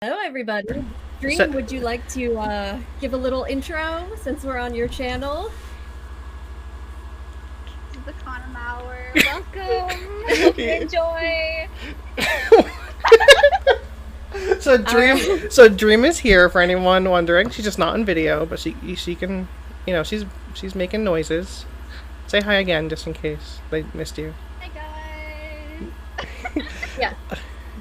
Hello, everybody. Dream, So, would you like to give a little intro since we're on your channel? This is the Kahnum hour. Welcome. I hope you enjoy. Dream is here for anyone wondering. She's just not on video, but she can, she's making noises. Say hi again, just in case they missed you. Hi, guys. Yeah.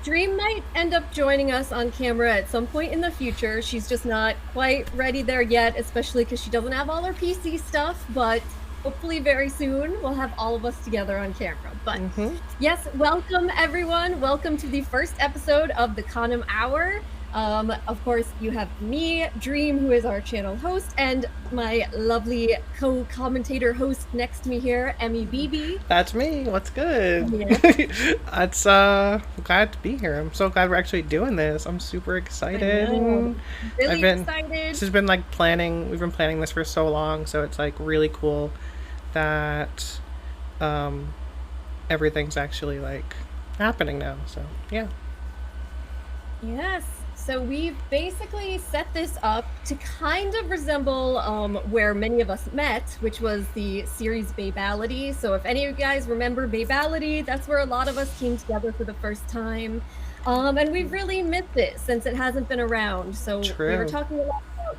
Dream might end up joining us on camera at some point in the future. She's just not quite ready there yet, especially because she doesn't have all her PC stuff, but hopefully very soon we'll have all of us together on camera. But yes, welcome everyone. Welcome to the first episode of the Kahnum Hour. Of course, you have me, Dream, who is our channel host, and my lovely co-commentator host next to me here, Emmy BB. That's me. What's good? Yeah. It's glad to be here. I'm so glad we're actually doing this. I'm super excited. Really excited. This has been like planning. We've been planning this for so long, so it's like really cool that everything's actually like happening now. So yeah. Yes. So we've basically set this up to kind of resemble where many of us met, which was the series Babality. So if any of you guys remember Babality, that's where a lot of us came together for the first time. And we've really missed it since it hasn't been around. So True. We were talking a lot about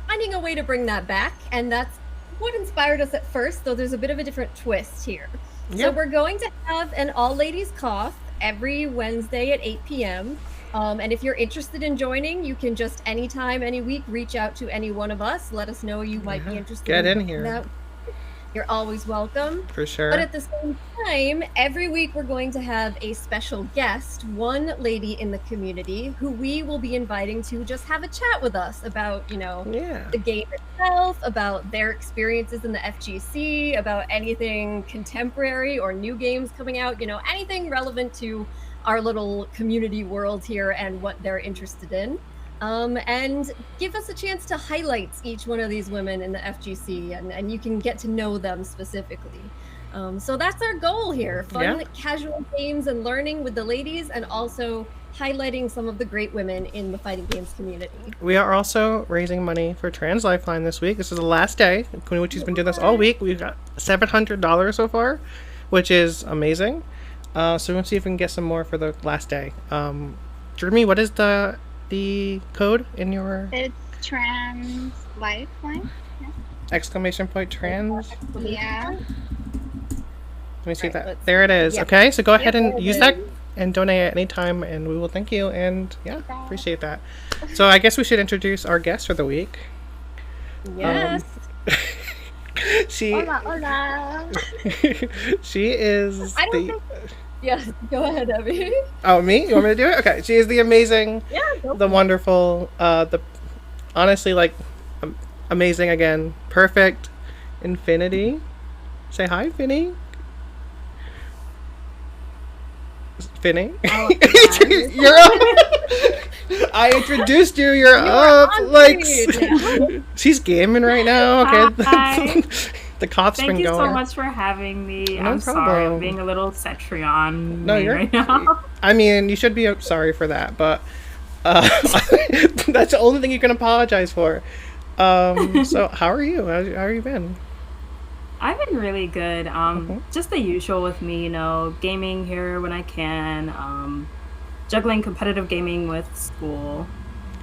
finding a way to bring that back. And that's what inspired us at first, though there's a bit of a different twist here. Yep. So we're going to have an all-ladies cough every Wednesday at 8 p.m. And if you're interested in joining, you can just anytime, any week, reach out to any one of us. Let us know you might be interested. Get in here. That. You're always welcome. For sure. But at the same time, every week we're going to have a special guest, one lady in the community who we will be inviting to just have a chat with us about, the game itself, about their experiences in the FGC, about anything contemporary or new games coming out, anything relevant to our little community world here and what they're interested in, and give us a chance to highlight each one of these women in the FGC, and you can get to know them specifically. So that's our goal here, fun, casual games and learning with the ladies, and also highlighting some of the great women in the fighting games community. We are also raising money for Trans Lifeline this week. This is the last day, which has been doing this all week. We've got $700 so far, which is amazing. So we'll see if we can get some more for the last day. Jeremy, what is the code in your? It's Trans Lifeline. Yeah. Exclamation point trans. Yeah. Let me see that. There it is. Yep. Okay, so go ahead and use that and donate at any time, and we will thank you. And appreciate that. So I guess we should introduce our guest for the week. Yes. Hola. She is Yes, go ahead, Abby. Oh, me? You want me to do it? Okay. She is the amazing, the wonderful, the honestly, like, amazing again, perfect Infinitii. Say hi, Finny. Finny? Oh, you're up. I introduced you. You're up. Like, she's gaming right now. Okay. Hi. The cough's been going. Thank you so much for having me. No I'm problem. sorry, I'm being a little Cetrion right now. I mean, you should be sorry for that, but that's the only thing you can apologize for. So how are you? How are you been? I've been really good. Just the usual with me, gaming here when I can, juggling competitive gaming with school.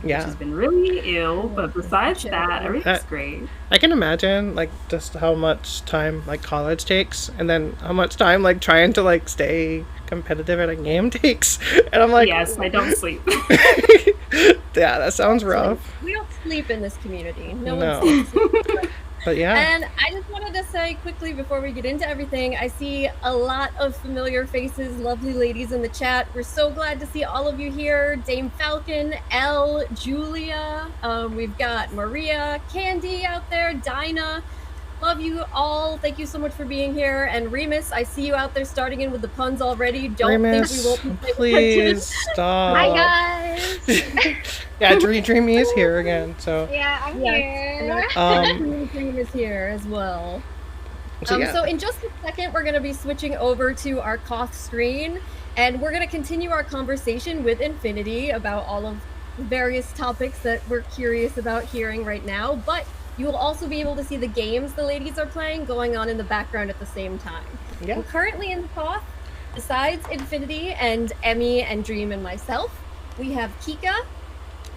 Which has been really ill, but besides that, everything's great. I can imagine, like, just how much time, like, college takes, and then how much time, like, trying to, like, stay competitive at a game takes. And I'm like... Yes, I don't sleep. Yeah, that sounds rough. We don't sleep in this community. No one sleeps. But yeah. And I just wanted to say quickly before we get into everything, I see a lot of familiar faces, lovely ladies in the chat. We're so glad to see all of you here. Dame Falcon, Elle, Julia, we've got Maria, Candy out there, Dinah. Love you all. Thank you so much for being here. And Remus, I see you out there starting in with the puns already. Don't Remus, think we won't be please stop. Hi guys. Yeah, Dreamy is here again. So yeah, I'm here. Dream is here as well. So in just a second, we're going to be switching over to our Koth screen, and we're going to continue our conversation with Infinitii about all of various topics that we're curious about hearing right now, but you will also be able to see the games the ladies are playing going on in the background at the same time. Yeah. And currently in the talk, besides Infinitii and Emmy and Dream and myself, we have Kika,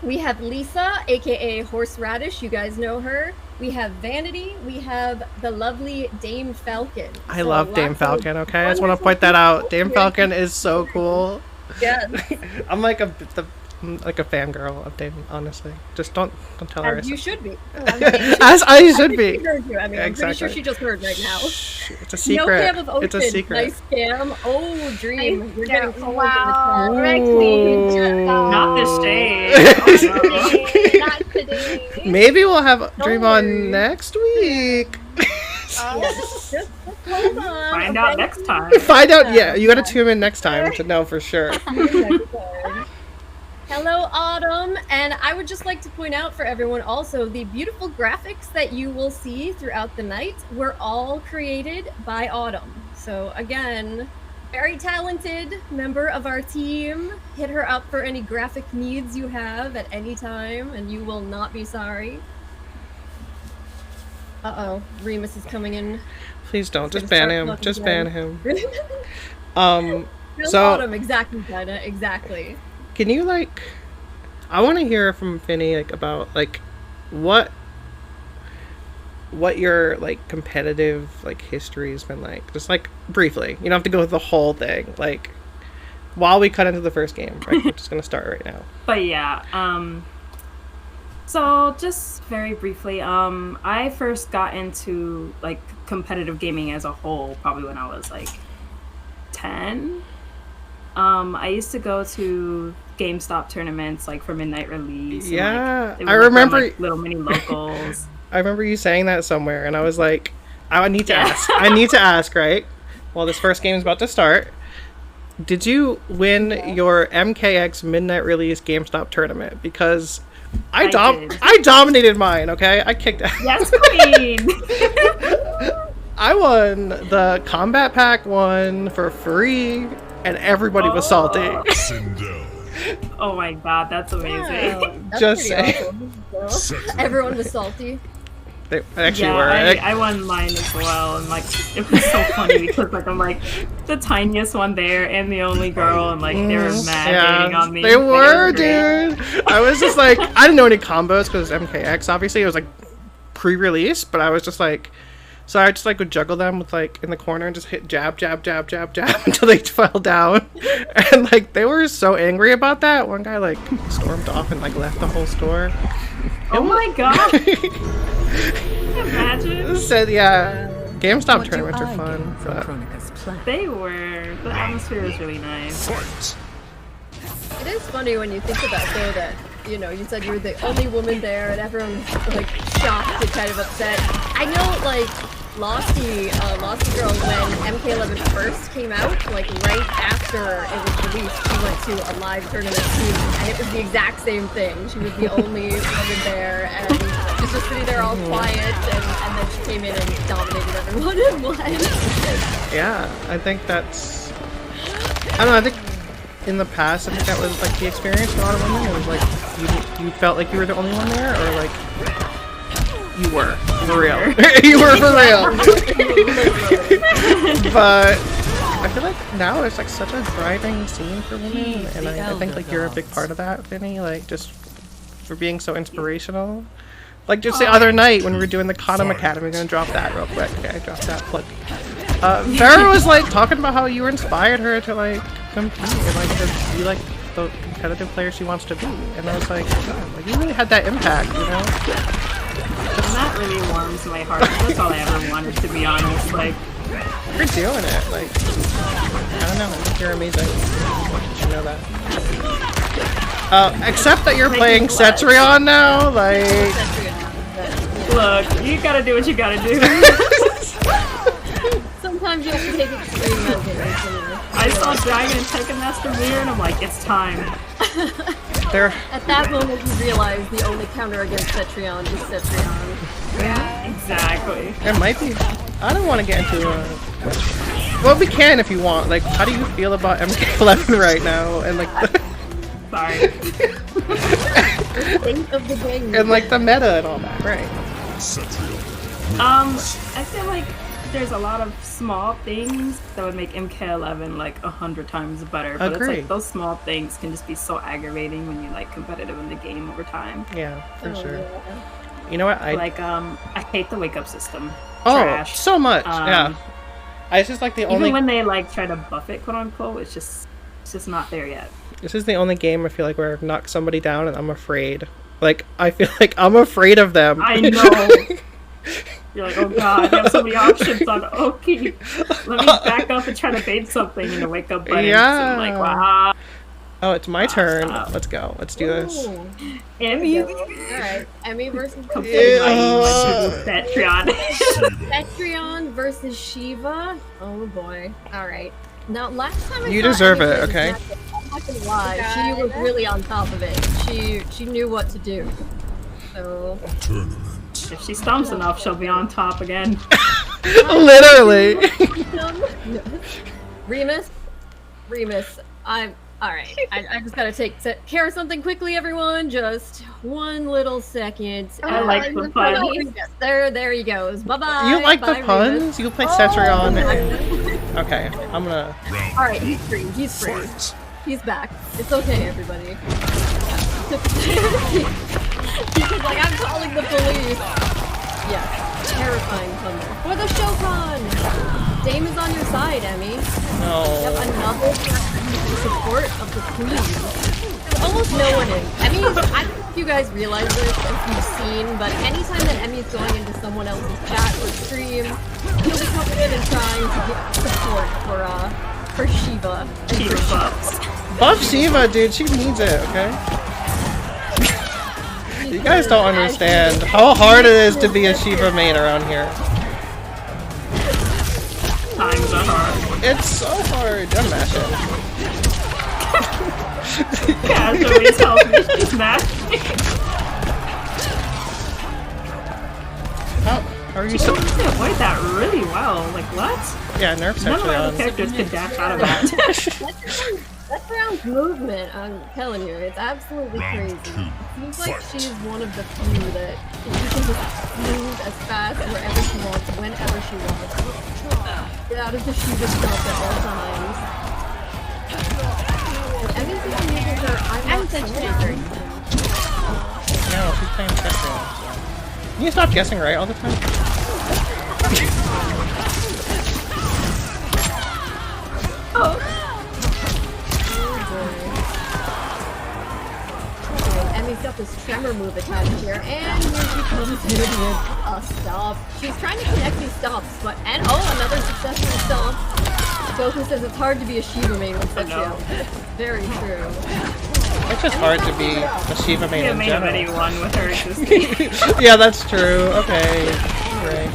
we have Lisa, aka Horseradish, you guys know her. We have Vanity, we have the lovely Dame Falcon. I love Dame Falcon, okay? I just want to point that out. Dame Falcon is so cool. Yes. I'm like a fangirl of Dame, honestly. Just don't tell her. As you should be. As I should be. She heard you. I mean, I'm pretty sure she just heard right now. It's a secret. No cam of Ocean. It's a secret. Nice cam. Oh, Dream. You're getting called wow. Not this day. Not today. Maybe we'll have Dream on next week. Just hold on. Find out next time. Find out, yeah. You gotta tune in next time to know for sure. Hello, Autumn, and I would just like to point out for everyone also the beautiful graphics that you will see throughout the night were all created by Autumn. So again, very talented member of our team. Hit her up for any graphic needs you have at any time, and you will not be sorry. Uh-oh, Remus is coming in. Please don't. Just ban him. Just ban him. No, So Autumn, exactly, Dinah, exactly. can you I want to hear from Finny about what your competitive history has been like, just briefly. You don't have to go with the whole thing. While we cut into the first game, right? We're just gonna start right now. But yeah, so just very briefly, I first got into competitive gaming as a whole probably when I was 10. I used to go to GameStop tournaments for midnight release. Yeah, and, I remember little mini locals. I remember you saying that somewhere, and I was like, I need to ask. I need to ask, right? Well, this first game is about to start. Did you win your MKX midnight release GameStop tournament? Because I dominated mine. Okay, I kicked ass. Yes, queen. I won the combat pack one for free, and everybody was salty. Oh my god, that's amazing. Wow, that's Just pretty awesome. Everyone was salty. They actually yeah, were. I won mine as well, and it was so funny because I'm the tiniest one there and the only girl, and they were mad hating on me. They were, dude. I was just I didn't know any combos because MKX obviously it was pre-release, but I was just so I just would juggle them with in the corner and just hit jab, jab, jab, jab, jab until they fell down. And they were so angry about that. One guy stormed off and left the whole store. Oh my god! Can you imagine? Said yeah, GameStop tournaments are fun. They were. The atmosphere was really nice. It is funny when you think about though that you said you were the only woman there and everyone was shocked and kind of upset. I know Losty Girl, when MK11 first came out, right after it was released, she went to a live tournament too, and it was the exact same thing. She was the only woman there, and she was just sitting there all quiet, and then she came in and dominated everyone and won. Yeah, I think that's... I don't know, I think in the past, I think that was the experience for a lot of women. It was you felt like you were the only one there, or you were for real. You were for real. But I feel now it's such a thriving scene for women, and I think you're a big part of that, Vinny. Just for being so inspirational. Just the other night when we were doing the Kahnum Academy, I'm gonna drop that real quick. Okay, drop that plug. Farrah was talking about how you inspired her to compete and to be the competitive player she wants to be, and I was God, you really had that impact, And that really warms my heart. That's all I ever wanted, to be honest. You're doing it. I don't know. I think you're amazing. You should know that. Except that you're playing Cetrion now. Look, you gotta do what you gotta do. Sometimes you have to take extreme measures. I saw Dragon and Tekken Master Mirror, and I'm it's time. At that moment, you realize the only counter against Cetrion is Cetrion. Yeah, exactly. It might be. I don't want to get into well, we can if you want. How do you feel about MK11 right now? And Sorry. state of the game. And like the meta and all that, right? I feel like there's a lot of small things that would make MK11 like 100 times better. But Agree. It's like those small things can just be so aggravating when you like competitive in the game over time. Yeah, for sure. Yeah. You know what? I hate the wake up system. Oh, Trash. so much. Yeah. It's just like the only. Even when they like try to buff it, quote unquote, it's just not there yet. This is the only game I feel like where I've knocked somebody down and I'm afraid. Like I feel like I'm afraid of them. I know. You're like, oh god, I have so many options on okay. Let me back up and try to bait something in the wake up button. Yeah. So I'm like, wow. Oh, it's my turn. Stop. Let's go. Let's do this. Emmy. Alright, Emmy versus Cetrion. Cetrion versus Shiva. Oh boy. Alright. Now last time You saw deserve Emmy it, versus okay? Cetrion, I'm not gonna lie, she was really on top of it. She knew what to do. So If she stomps enough, she'll be on top again. Literally. Remus, I'm alright. I just gotta take care of something quickly, everyone. Just one little second. I like the puns. There he goes. Bye-bye. You like Bye, the puns? Remus. You play Cetrion. Oh, Okay, I'm gonna. Alright, he's free. He's back. It's okay, everybody. He's like, I'm calling the police. Yes, terrifying thunder. For the Shokan! Dame is on your side, Emmy. No. Yep, another support of the queen. There's almost no one in. Emmy is, I don't know if you guys realize this, if you've seen, but anytime that Emmy is going into someone else's chat or stream, he'll be coming in and trying to get support for Shiva. Shiva buffs. Buff Shiva, dude. She needs it, okay? You guys don't understand how hard it is to be a Shiva main around here. Times are hard. It's so hard. I'm mashing. Casually tells me she's mashing. How are you She so? managed to avoid that really well. Like, what? Yeah, nerf None of my other Cetrion. characters could dash out of that. That's around movement, I'm telling you, it's absolutely crazy. It seems like she's one of the few that she can just move as fast wherever she wants, whenever she wants. Get out of the Shiva stealth at all times. And Emmy's even using her I'm Cetrion. No, she's playing Cetrion. So. You stop guessing right all the time. Oh. Emmy's got this tremor move attached here, and here she comes in with a stomp. She's trying to connect these stomps, but another successful stomp. Goku says it's hard to be a Shiva main with Cetrion. Very true. It's just hard to be a Shiva main in Main of general. anyone with her existing. Yeah, that's true. Okay. Right.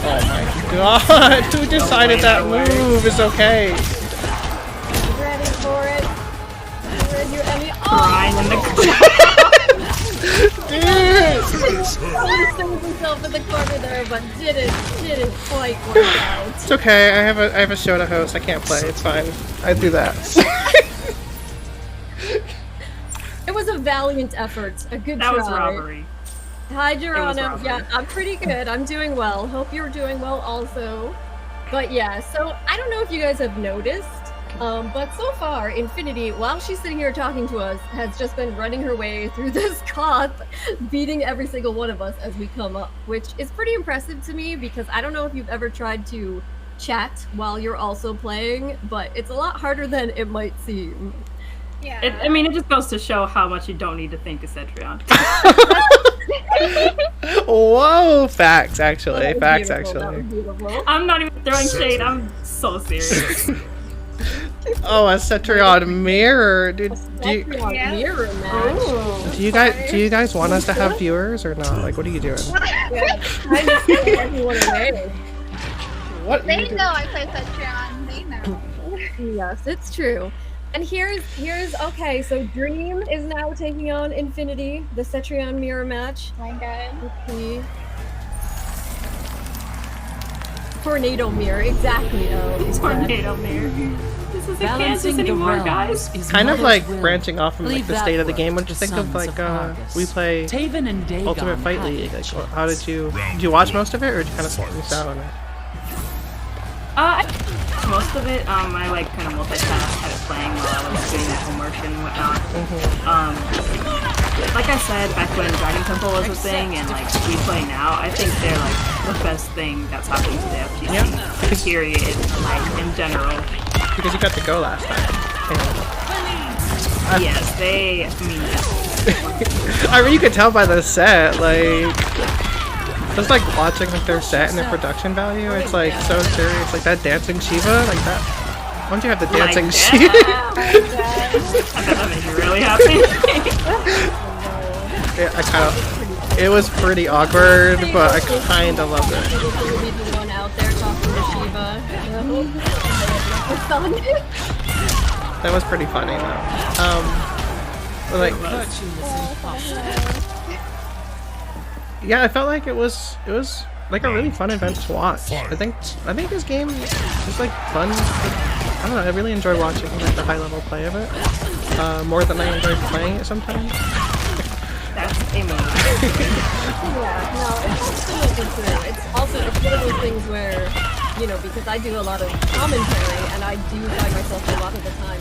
Oh my god, who decided that move is okay? Ready for it. Where's your Emmy? Crying in the Dude! I would have saved himself in the corner there, but didn't quite work out. It's okay, I have a show to host, I can't play, it's fine. I do that. It was a valiant effort. A good That try. was robbery. Hi, Geronimo. robbery. Yeah, I'm pretty good. I'm doing well. Hope you're doing well also. But yeah, so I don't know if you guys have noticed, but so far, Infinitii, while she's sitting here talking to us, has just been running her way through this Koth, beating every single one of us as we come up, which is pretty impressive to me because I don't know if you've ever tried to chat while you're also playing, but it's a lot harder than it might seem. Yeah. It just goes to show how much you don't need to think of Cetrion. Whoa! Facts, actually. That was Facts, beautiful. That actually. was beautiful. I'm not even throwing shade, I'm so serious. Oh, a Cetrion mirror, dude. Cetrion Yeah. mirror match. Do you guys want us to have viewers or not? Like, what are you doing? Yeah, trying to scare everyone away. What? are you They doing? know I play Cetrion. They know. Yes, it's true. And here's okay, so Dream is now taking on Infinitii, the Cetrion mirror match. Oh my god. Okay. tornado mirror, exactly. Oh, tornado mirror. This isn't Kansas anymore, guys. Kind of like branching off from like the state of the game. What did you think of like we play Ultimate Fight League? Like, how did you watch most of it, or did you kind of miss out on it? I watched most of it. I like kind of multitask, kind of playing while I was doing homework and whatnot. Like I said, back when Dragon Temple was a thing, and like we play now, I think they're like the best thing that's happened to the FGC period, like in general. Because you got to go last time. Yes, I mean, you could tell by the set, like, just like watching like their set and their production value, it's like so serious. Like that dancing Shiva, like that. Why don't you have the dancing Shiva? That made me really happy. Yeah, it was pretty awkward, but I kind of loved it. That was pretty funny though. But like, yeah, I felt like it was like a really fun event to watch. I think this game is like fun. I don't know. I really enjoy watching like the high level play of it more than I enjoy playing it sometimes. That's amazing. Yeah, no, it's absolutely true. It's one of those things where, you know, because I do a lot of commentary, and I do find myself a lot of the time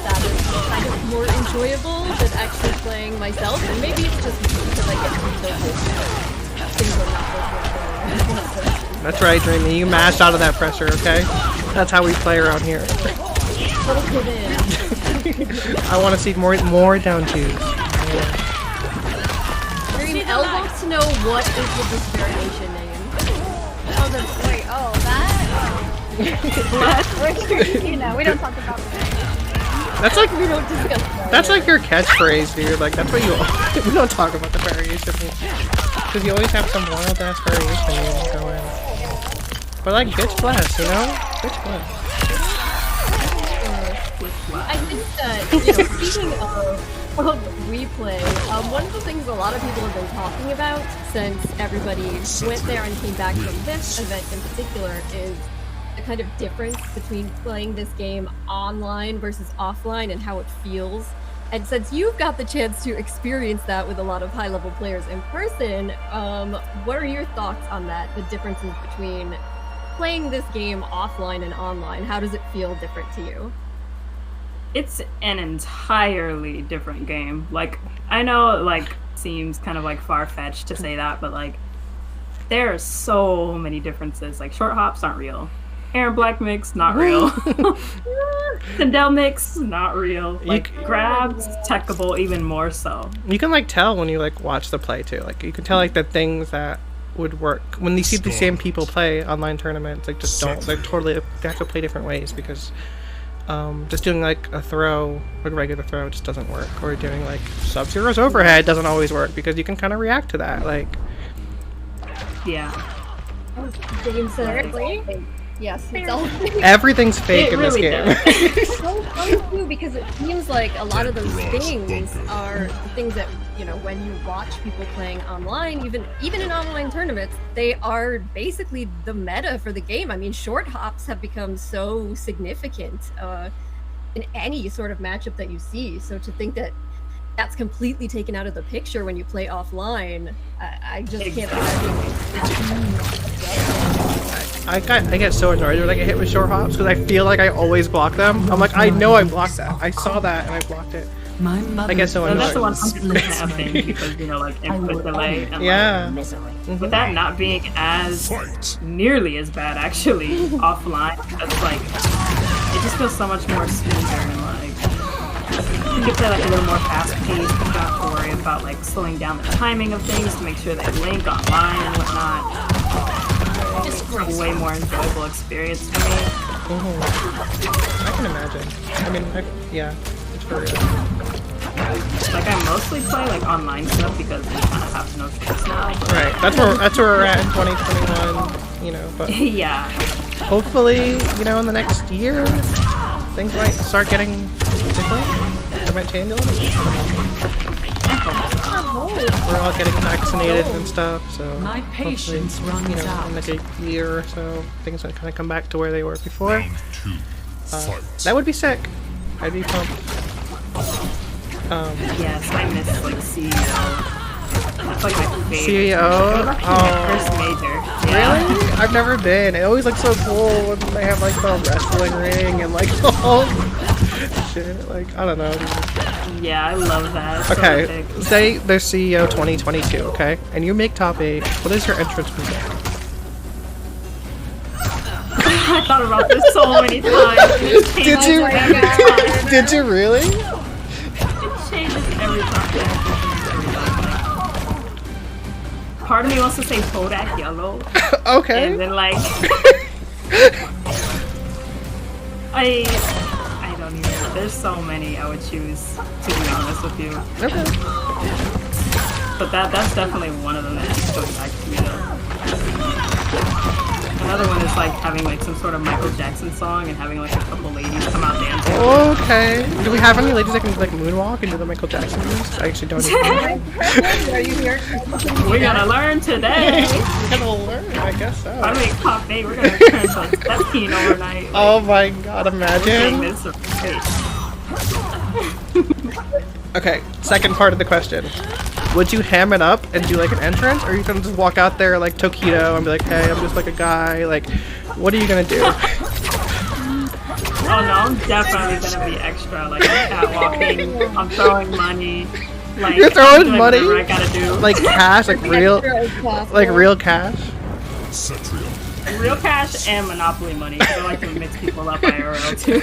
that is kind of more enjoyable than actually playing myself, and maybe it's just because I get to be so close to things are not so. That's right, Dreamy. You mashed out of that pressure, okay? That's how we play around here. I want to see more down twos. Elle wants to know what is the this variation name. Oh, that? You know, we don't talk about that. That's like we don't discuss that. That's like your catchphrase, dude. Like that's what you. We don't talk about the variation because you always have some wild ass variation you go in. But like bitch blast, you know, bitch blast. I think that, speaking of replay, one of the things a lot of people have been talking about since everybody went there and came back from this event in particular is the kind of difference between playing this game online versus offline and how it feels. And since you've got the chance to experience that with a lot of high-level players in person, what are your thoughts on that, the differences between playing this game offline and online? How does it feel different to you? It's an entirely different game. Like, I know it like seems kind of like far-fetched to say that, but like there are so many differences. Like short hops aren't real. Aaron Black mix, not real. Sindel mix, not real. Like grabs, techable even more so. You can like tell when you like watch the play too. Like you can tell like the things that would work when you see the same people play online tournaments. Like just don't. They have to play different ways because just doing like a throw, like a regular throw, just doesn't work. Or doing like Sub-Zero's overhead doesn't always work because you can kind of react to that. Like, yeah. James said, yes, it's all everything's fake in this game. It's so funny too because it seems like a lot of those things are things that, you know, when you watch people playing online, even in online tournaments, they are basically the meta for the game. I mean, short hops have become so significant in any sort of matchup that you see. So to think that that's completely taken out of the picture when you play offline, I just can't imagine. I get so annoyed when I get hit with short hops because I feel like I always block them. I'm like, I know I blocked that. I saw that and I blocked it. I get so annoyed. That's the 100% thing because, you know, like input delay and with that not being as nearly as bad actually offline, because like it just feels so much more smoother and like you can play like a little more fast paced. You don't have to worry about like slowing down the timing of things to make sure they link online and whatnot. It's a way more enjoyable experience for me. I can imagine. I mean, yeah, it's for real. Like I mostly play like online stuff because we kind of have no choice now. Right, that's where we're at in 2021. You know, but yeah. Hopefully, you know, in the next year, things might start getting different. It might change a little bit. we're all getting vaccinated and stuff. So My patience runs out. in like a year or so, things will kind of come back to where they were before. That would be sick. I'd be pumped. Yes, I miss like CEO. That's like my favorite. CEO? First major. Yeah. Really? I've never been. It always looks so cool when they have like the wrestling ring and like the whole shit. Like, I don't know. Yeah, I love that. It's Okay, so epic. say there's CEO 2022, okay? And you make top 8. What is your entrance music? I thought about this so many times. Did you? Every time. Did you really? It changes every time. Part of me wants to say Kodak Yellow. Okay. And then like I don't even, there's so many I would choose, to be honest with you. Okay. But that's definitely one of them that keeps going back to me though. Another one is like having like some sort of Michael Jackson song and having like a couple ladies come out dancing. Okay. Do we have any ladies that can like moonwalk and do the Michael Jackson moves? I actually don't even Are you here? We're gonna learn today. We're gonna learn, I guess so. I mean, top 8, we're gonna turn to like step teen overnight. Like, Oh my god, getting imagine. this Okay, second part of the question. Would you ham it up and do like an entrance, or are you gonna just walk out there like Tokido and be like, hey, I'm just like a guy, like, what are you gonna do? Oh no, I'm definitely gonna be extra. Like, I'm catwalking, I'm throwing money. Like, You're throwing I'm doing money? whatever I gotta do. Like cash, like real cash? Real cash and Monopoly money. So I like to mix people up IRL too.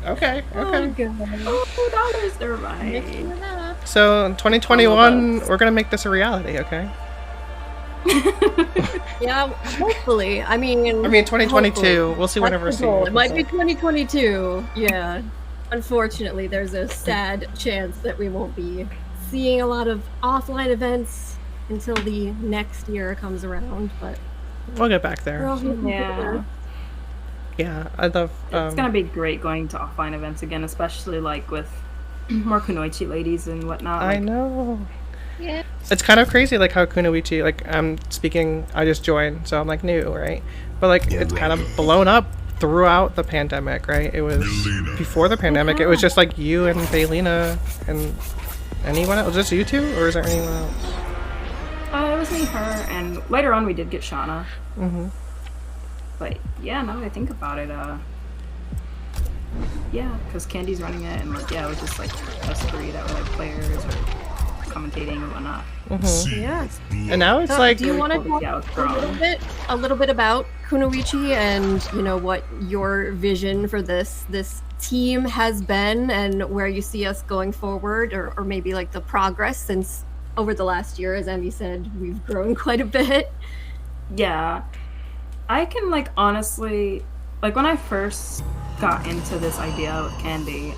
Okay, okay. Oh, $2, they're right. So in 2021, we're gonna make this a reality, okay? Yeah, hopefully. I mean, 2022. hopefully. We'll see That's whenever the see. goal. It might be 2022. Yeah. Unfortunately, there's a sad chance that we won't be seeing a lot of offline events until the next year comes around. But We'll get back there. we're all hoping for Yeah. Yeah, I love. It's gonna be great going to offline events again, especially like with more kunoichi ladies and whatnot. I Like, know. Yeah. It's kind of crazy, like how kunoichi. Like I'm speaking, I just joined, so I'm like new, right? But like it's kind of blown up throughout the pandemic, right? It was before the pandemic. It was just like you and Baylina and anyone else. Just you two, or is there anyone else? it was me, her, and later on we did get Shauna. Mm-hmm. But yeah, now that I think about it, yeah, because Candy's running it, and like, yeah, it was just like us three that were like players or commentating and whatnot. Mm-hmm. Yes. And now it's So, like do you want to cool to talk see how it's a little bit about Kunoichi and what your vision for this team has been and where you see us going forward, or maybe like the progress since over the last year. As Emmy said, we've grown quite a bit. Yeah, I can like honestly, like when I first got into this idea with Candy,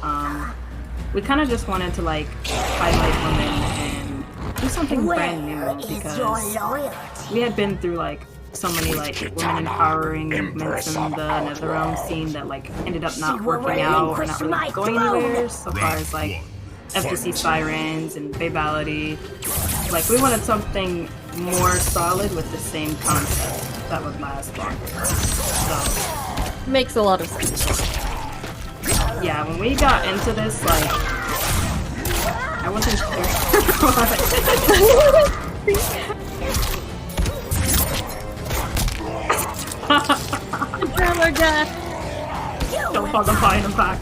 we kind of just wanted to like highlight women and do something brand new because we had been through like so many like women empowering movements in the NetherRealm scene that like ended up not working out or not really going anywhere so far as like FTC Sirens and Babality. Like we wanted something more solid with the same concept that would last longer. So Makes a lot of sense. yeah, when we got into this, like I wasn't sure. Thriller death. Don't fucking find him back.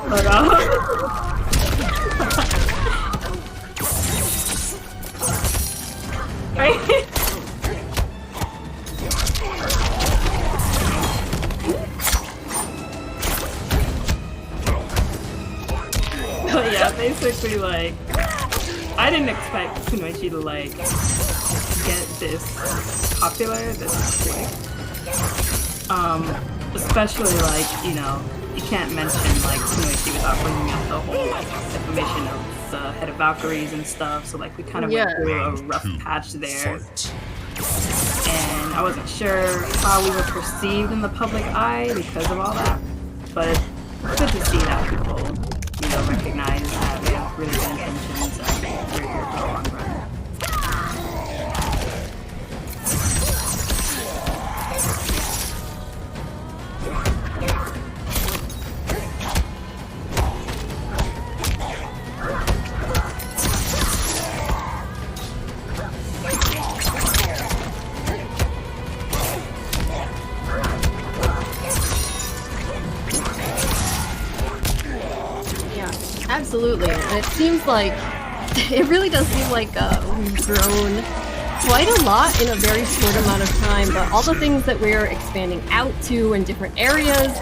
But right? But yeah, basically like I didn't expect Kunoichi to like get this popular this quick. Especially like, you can't mention like Kunoichi without bringing up the whole like defamation of the head of Valkyries and stuff. So like we kind of went through a rough patch there. And I wasn't sure how we were perceived in the public eye because of all that. But it's good to see that people, recognize that really good intentions for your character in the long run. Absolutely. And it seems like, it really does seem like we've grown quite a lot in a very short amount of time, but all the things that we're expanding out to in different areas,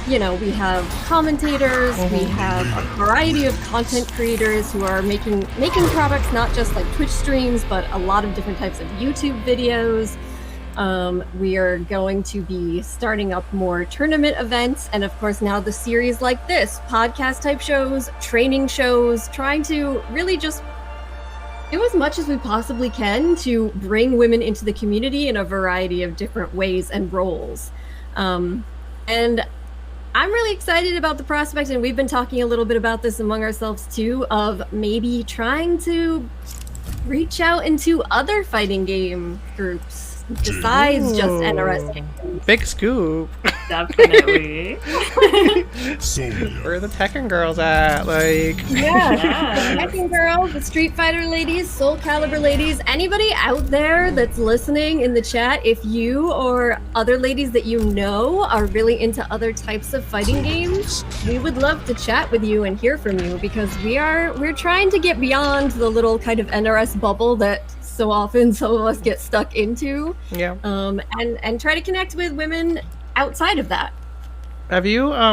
you know, we have commentators, we have a variety of content creators who are making products, not just like Twitch streams, but a lot of different types of YouTube videos. We are going to be starting up more tournament events, and of course now the series like this, podcast type shows, training shows, trying to really just do as much as we possibly can to bring women into the community in a variety of different ways and roles. And I'm really excited about the prospect, and we've been talking a little bit about this among ourselves too, of maybe trying to reach out into other fighting game groups besides just NRS games. Big scoop. Definitely. Where are the Tekken girls at? Like, yeah, the Tekken girls, the Street Fighter ladies, Soul Calibur ladies, anybody out there that's listening in the chat, if you or other ladies that you know are really into other types of fighting games, we would love to chat with you and hear from you, because we're trying to get beyond the little kind of NRS bubble that so often some of us get stuck into. Yeah. And try to connect with women outside of that. Have you, I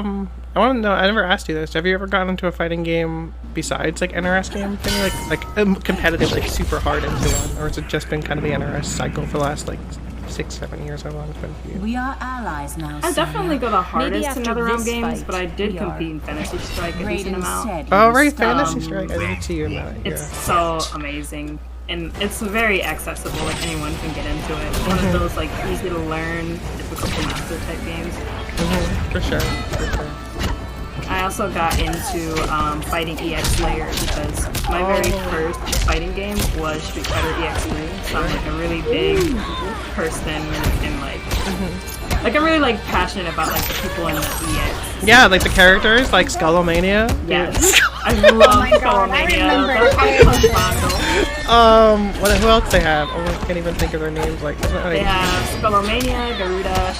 want to know, I never asked you this, have you ever gotten into a fighting game besides, like, NRS game thing? Like competitive, like, super hard into one? Or has it just been kind of the NRS cycle for the last, like, 6-7 years? How long it's been for you? We are allies now. I definitely go the hardest in other round games, fight, but I did compete in Fantasy Strike a decent amount. Oh, right, Fantasy Strike. I didn't see you in that. It's so amazing. And it's very accessible, like anyone can get into it. One of those like easy to learn, difficult to master type games. For sure. I also got into fighting EX Layer because my very first fighting game was Street Fighter EX3. So I'm like a really big person and like I'm really like passionate about like the people in the EX. Yeah, like the characters, like Skullomania. Yes, I love Skullomania. Who else they have? Oh, I can't even think of their names. Like they have Skullomania, Garuda,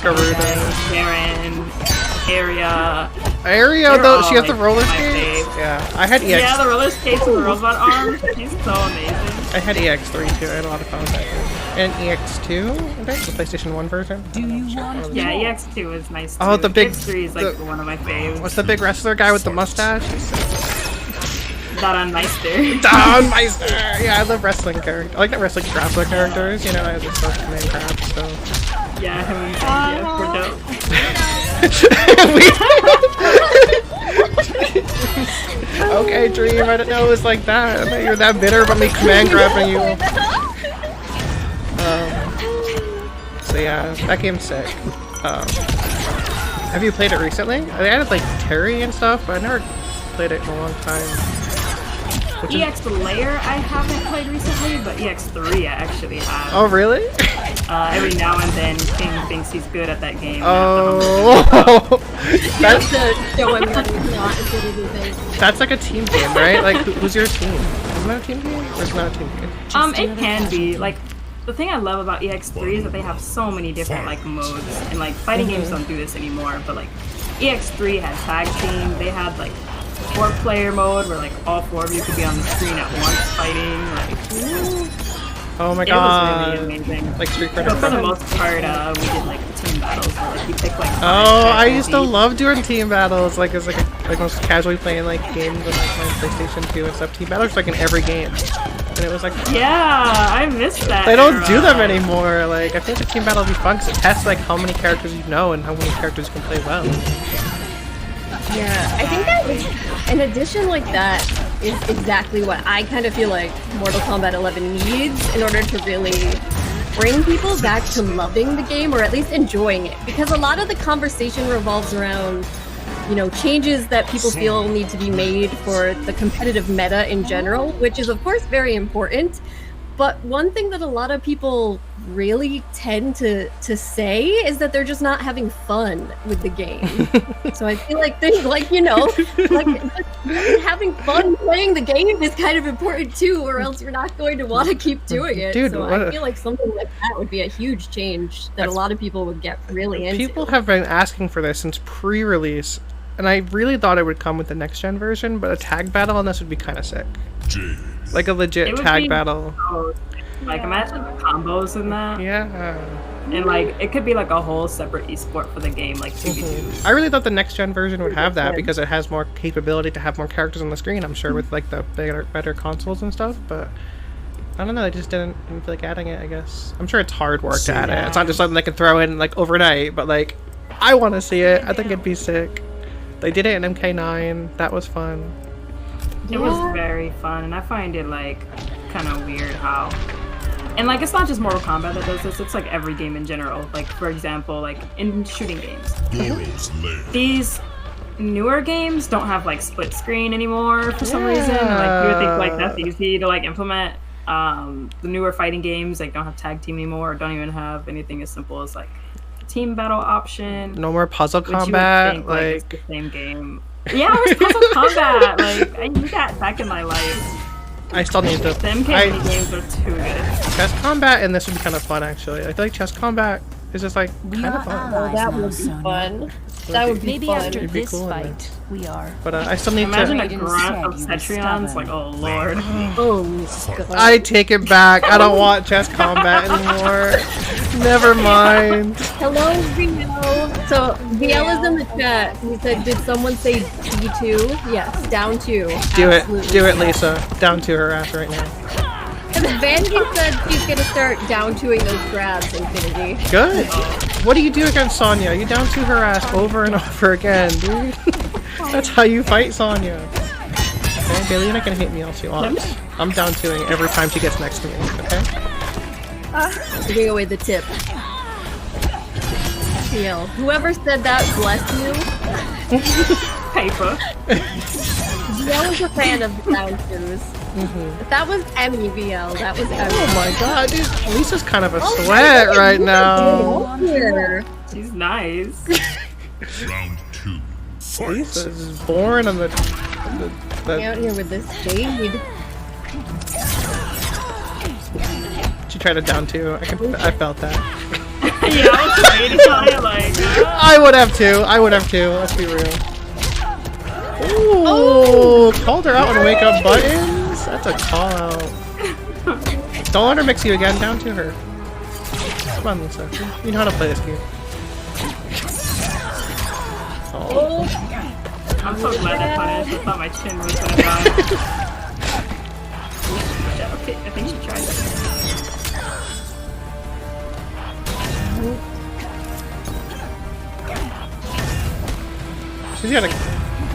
Sharon, Area, though she has like, the roller skates. Yeah, I had EX. Yeah, the roller skates and the robot arm. He's so amazing. I had EX3 too. I had a lot of fun with that. And EX2, I think, the PlayStation 1 version. Do you want? Yeah, EX2 is nice too. Oh, the big. EX3 is like one of my faves. What's the big wrestler guy with the mustache? Daran Meister. Daran Meister! Yeah, I love wrestling characters. I like the wrestling grappler characters, you know, I just love Minecraft, so. Yeah, him and we're dope. Okay, Dream, I didn't know it was like that. I thought you were that bitter about me command grabbing you. So yeah, that game's sick. Have you played it recently? I added like Terry and stuff, but I never played it in a long time. EX Layer I haven't played recently, but EX3 I actually have. Oh really? Every now and then King thinks he's good at that game. Oh, that's to show him that he's not as good as he thinks. That's like a team game, right? Like, who's your team? Isn't that a team game? Or is it not a team game? It can be. Like, the thing I love about EX3 is that they have so many different like modes, and like fighting games don't do this anymore. But like EX3 had tag team. They had like 4-player mode where like all 4 of you could be on the screen at once fighting. Like, oh my god! It was really amazing. Like Street Fighter. But for the most part, we did like team battles where like you pick like. Oh, I used to love doing team battles. Like as like most casually playing like games on like my PlayStation 2 and stuff. Team battles were, like in every game, and it was like. Yeah, I missed that. They don't do them anymore. Like I think the team battle would be fun because it tests like how many characters you know and how many characters you can play well. Yeah, I think that an addition like that is exactly what I kind of feel like Mortal Kombat 11 needs in order to really bring people back to loving the game, or at least enjoying it. Because a lot of the conversation revolves around changes that people feel need to be made for the competitive meta in general, which is of course very important. But one thing that a lot of people really tend to say is that they're just not having fun with the game. So I feel like things like, having fun playing the game is kind of important too, or else you're not going to want to keep doing it. Dude, so I feel like something like that would be a huge change that a lot of people would get really into. People have been asking for this since pre-release, and I really thought it would come with the next-gen version, but a tag battle on this would be kind of sick. Like a legit tag battle. Imagine the combos in that. Yeah. And it could be like a whole separate esport for the game, like 2v2. I really thought the next gen version would have that because it has more capability to have more characters on the screen, I'm sure, with like the better consoles and stuff, but I don't know, they just didn't feel like adding it, I guess. I'm sure it's hard work to add it. It's not just something they can throw in like overnight, but like I want to see it. I think it'd be sick. They did it in MK9. That was fun. It was very fun, and I find it kind of weird how, and it's not just Mortal Kombat that does this. It's like every game in general. Like for example, in shooting games, these newer games don't have split screen anymore for some reason. And, you would think that's easy to implement. The newer fighting games don't have tag team anymore, or don't even have anything as simple as team battle option. No more puzzle combat. Think, it's the same game. Yeah, it was puzzle combat. I need that back in my life. I still need to. The MK games are too good. Chess combat and this would be kind of fun, actually. I feel like chess combat is just kind of fun. Oh, that would be fun. That would be Maybe fun. after this cool fight, we are. But I still need Imagine to. a grunt of Cetrions. Oh lord. Oh god. I take it back. I don't want chess combat anymore. Never mind. Hello, VL. So VL is in the chat. He said, "Did someone say D2?" Yes, down 2. Do Absolutely. it, Lisa. Down to her ass right now. And Vandy said she's gonna start down 2ing those grabs, Infinity. Good. What do you do against Sonya? You down to her ass over and over again, dude. That's how you fight Sonya. Okay, Baileyna can hate me all she wants. I'm down 2ing every time she gets next to me, okay? Giving away the tip. VL. Whoever said that, bless you. Paper. VL was a fan of the down 2s. That was Emmy VL. That was Emmy. Oh my god, dude. Lisa's kind of a sweat right now. She's nice. Round 2. Lisa's born on the Out here with this shade. She tried to down 2. I felt that. Yeah, I was waiting on it I would have too. Let's be real. Ooh, called her out on wake up buttons. That's a call out. Don't let her mix you again. Down to her. Come on, Lisa. You know how to play this game. Oh. I'm so glad I punished. I thought my chin was gonna die. Yeah, okay, I think she tried it. She's gonna.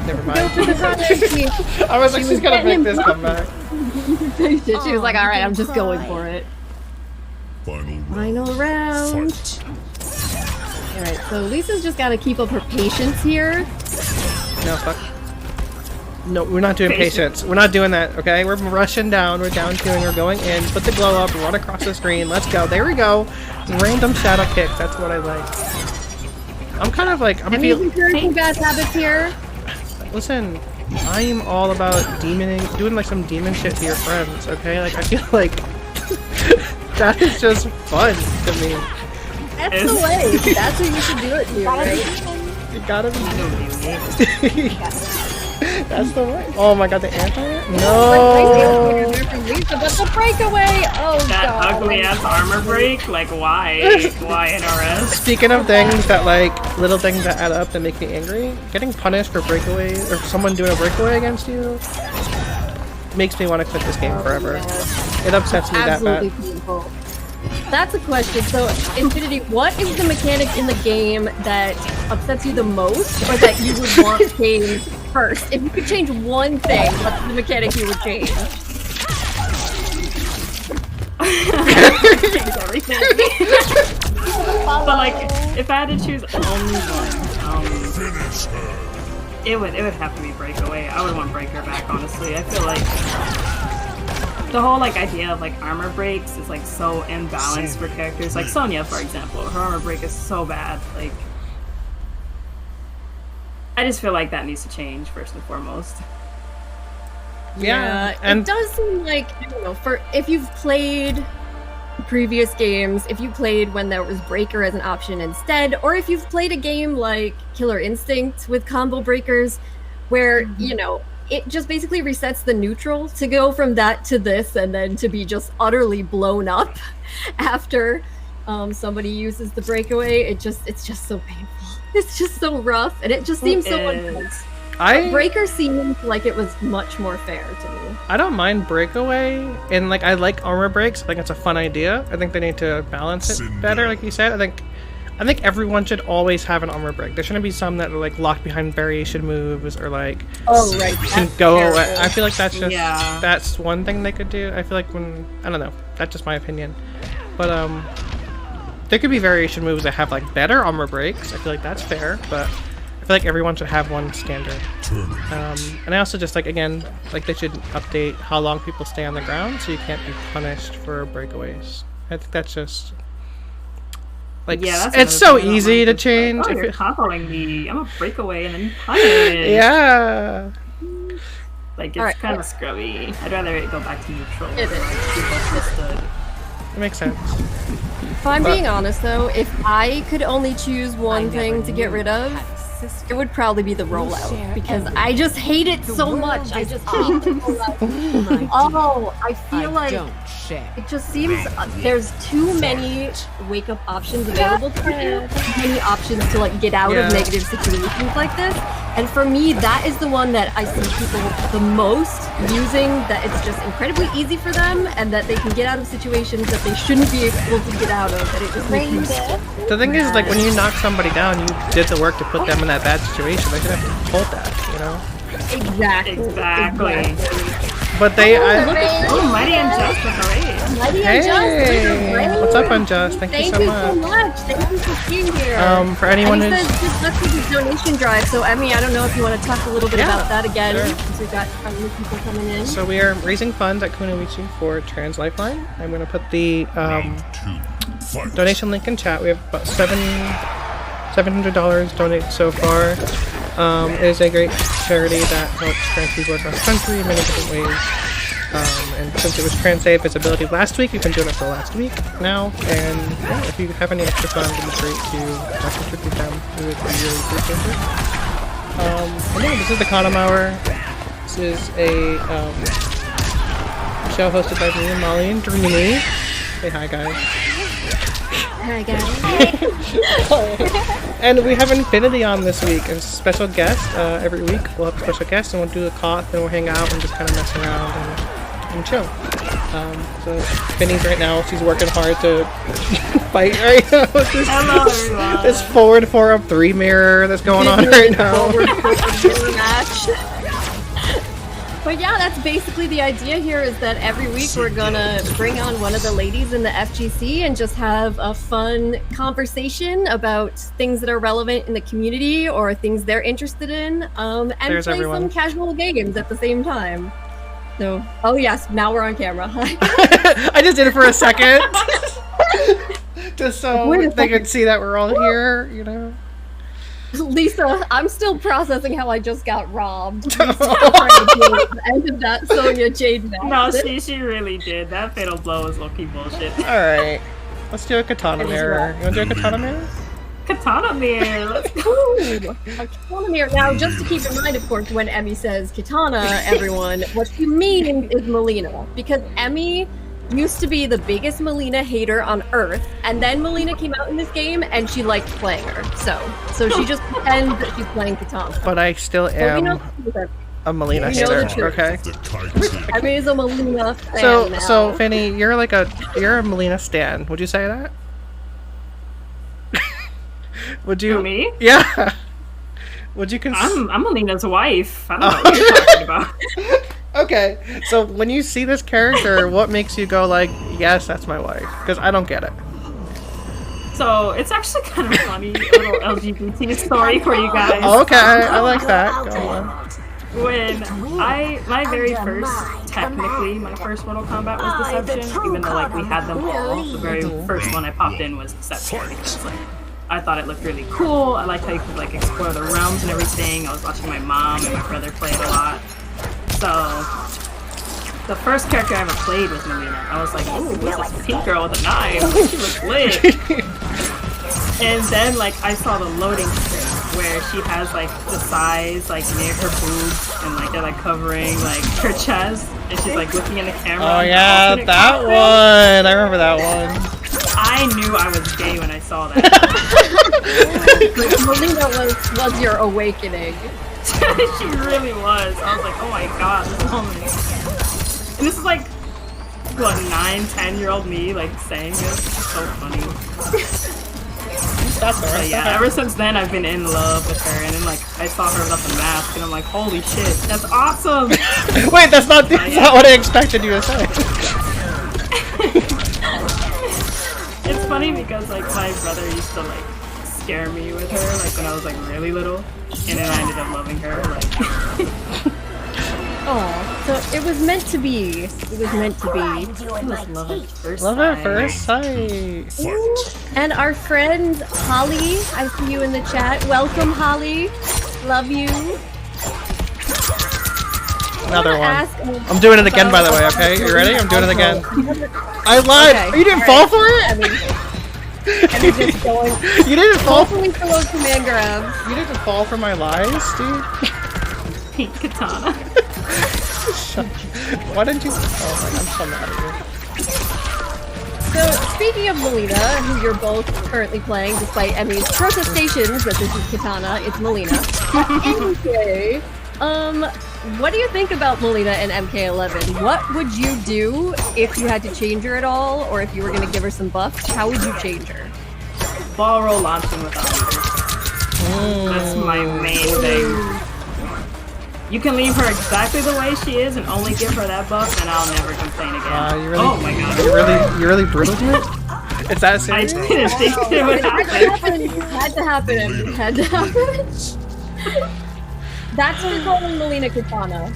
Never mind. Go for the front. I was like, she's gonna make this come back. She was like, alright, I'm just going for it. Final round. Alright, so Lisa's just gotta keep up her patience here. No, fuck. No, we're not doing patience. We're not doing that, okay? We're rushing down. We're down 2ing. We're going in. Put the glow up. Run across the screen. Let's go. There we go. Random shadow kick. That's what I like. I'm kind of like... I'm feeling encouraging bad habits here. Listen, I'm all about doing some demon shit to your friends, okay? I feel like that is just fun to me. That's the way. That's what you should do it to, right? You gotta be. That's the way. Oh my god, the anti? No! But the breakaway! Oh that god. Ugly ass armor break? Why? Why NRS? Speaking of things that little things that add up that make me angry, getting punished for breakaways, or someone doing a breakaway against you, makes me want to quit this game forever. It upsets me that bad. Painful. That's a question. So, Infinity, what is the mechanic in the game that upsets you the most, or that you would want to change first? If you could change one thing, what's the mechanic you would change? Change everything. But if I had to choose only one, It would have to be Breakaway. I would want Breaker back, honestly. I feel like the whole like idea of like armor breaks is like so imbalanced for characters. Like Sonya, for example, her armor break is so bad. Like, I just feel like that needs to change first and foremost. Yeah, and it does seem like, I don't know, for if you've played previous games, if you played when there was Breaker as an option instead, or if you've played a game like Killer Instinct with combo breakers, where, you know, it just basically resets the neutral to go from that to this and then to be just utterly blown up after somebody uses the breakaway. It's just so painful. It's just so rough, and it just seems so unfair. Breaker seemed like it was much more fair to me. I don't mind Breakaway, and like I like armor breaks. I think it's a fun idea. I think they need to balance it better, like you said. I think everyone should always have an armor break. There shouldn't be some that are like locked behind variation moves or like can go away. I feel like that's just that's one thing they could do. I feel like I don't know. That's just my opinion, but there could be variation moves that have like better armor breaks. I feel like that's fair, but I feel like everyone should have one standard. And I also just like, again, like they should update how long people stay on the ground so you can't be punished for breakaways. I think that's just like, it's so easy to change. Like, you're comboing me. I'm a breakaway and then punish. Yeah. Like, it's kind of scrubby. I'd rather it go back to neutral. It is. It makes sense. If I'm being honest though, if I could only choose one thing to get rid of, it would probably be the rollout, because I just hate it so much. I just hate the rollout. Oh, I feel like it just seems there's too many wake-up options available to you, too many options to like get out of negative situations like this. And for me, that is the one that I see people the most using, that it's just incredibly easy for them and that they can get out of situations that they shouldn't be able to get out of, that it just makes me The thing is, like, when you knock somebody down, you did the work to put them in that bad situation. They should have to hold that, you know? Exactly. But they... Mighty Unjust with the raid. Mighty Unjust, what's up, Unjust? Thank you so much. Thank you for being here. For anyone who's... just let's do the donation drive, so Emmy, I don't know if you want to talk a little bit about that again, since we've got new people coming in. So we are raising funds at Kunoichi for Trans Lifeline. I'm going to put the donation link in chat. We have about $700 donated so far. It is a great charity that helps trans people across the country in many different ways. And since it was Trans Day Visibility last week, you can join it for last week now. And if you have any extra funds, it would be great to contribute them. We would really appreciate it. This is the Kahnum Hour. This is a show hosted by me and Molly and Dreamy. Say hi, guys. Hi, guys. And we have Infinitii on this week as a special guest. Every week we'll have a special guest and we'll do a call, then we'll hang out and just kind of mess around and chill. So Finny's right now, she's working hard to fight right now. This forward 4-up 3 mirror that's going on right now. But yeah, that's basically the idea here, is that every week we're gonna bring on one of the ladies in the FGC and just have a fun conversation about things that are relevant in the community or things they're interested in, and play some casual games at the same time. So, oh yes, now we're on camera. I just did it for a second. Just so they could see that we're all here, you know? Lisa, I'm still processing how I just got robbed. Lisa trying to deal with the end of that Sonya Jade match. No, she really did. That fatal blow is low-key bullshit. Alright. Let's do a katana mirror. You wanna do a katana mirror? Katana mirror, let's go! A katana mirror. Now, just to keep in mind, of course, when Emmy says katana, everyone, what she means is Melina. Because Emmy used to be the biggest Melina hater on Earth, and then Melina came out in this game, and she liked playing her. So she just pretends that she's playing Katana. But I still am a Melina hater. Okay. I mean, a Melina fan now. So Fanny, you're a Melina stan. Would you say that? Would you? Me? Yeah. Would you I'm Melina's wife. I don't know what you're talking about. Okay, so when you see this character, what makes you go like, yes, that's my wife? Because I don't get it. So it's actually kind of funny, a little LGBT story for you guys. Okay, I like that. Go on. When my very first, technically, my first Mortal Kombat was Deception, even though like we had them all. The very first one I popped in was Deception because like I thought it looked really cool. I liked how you could like explore the realms and everything. I was watching my mom and my brother play it a lot. So the first character I ever played was Melina. I was like, ooh, who's this pink girl with a knife? She looks lit. And then like I saw the loading screen where she has like the size like near her boobs and like they're like covering like her chest and she's like looking in the camera. Oh yeah, that one. I remember that one. I knew I was gay when I saw that. Melina was your awakening. She really was. I was like, oh my god, this woman. And this is like what 9-10-year-old me like saying this. It's so funny. That's alright. But yeah, ever since then I've been in love with her, and then like I saw her without the mask, and I'm like, holy shit, that's awesome! Wait, that's not what I expected you to say. It's funny because like my brother used to like scare me with her, like when I was like really little, and then I ended up loving her. Like, Oh, so it was meant to be. It was meant to be. love at first Love sight. at first sight. And our friend Holly, I see you in the chat. Welcome, Holly. Love you. Another one. I'm doing it again, by the way. Okay, you ready? I'm doing it again. I lied. Okay. You didn't fall for it. And just going. You didn't fall. Hopefully for those command grabs. You didn't fall for my lies, dude. Pink katana. Why didn't you? Oh my, I'm so mad at you. So, speaking of Melina, who you're both currently playing, despite Emmy's protestations that this is Katana, it's Melina. Anyway, what do you think about Melina and MK11? What would you do if you had to change her at all, or if you were going to give her some buffs? How would you change her? Ball roll launching without me. That's my main thing. You can leave her exactly the way she is and only give her that buff, and I'll never complain again. You really, oh my god. You really brutal to it? Is that serious? I didn't think it would happen. It had to happen. It had to happen. That's what we're calling Melina Katana.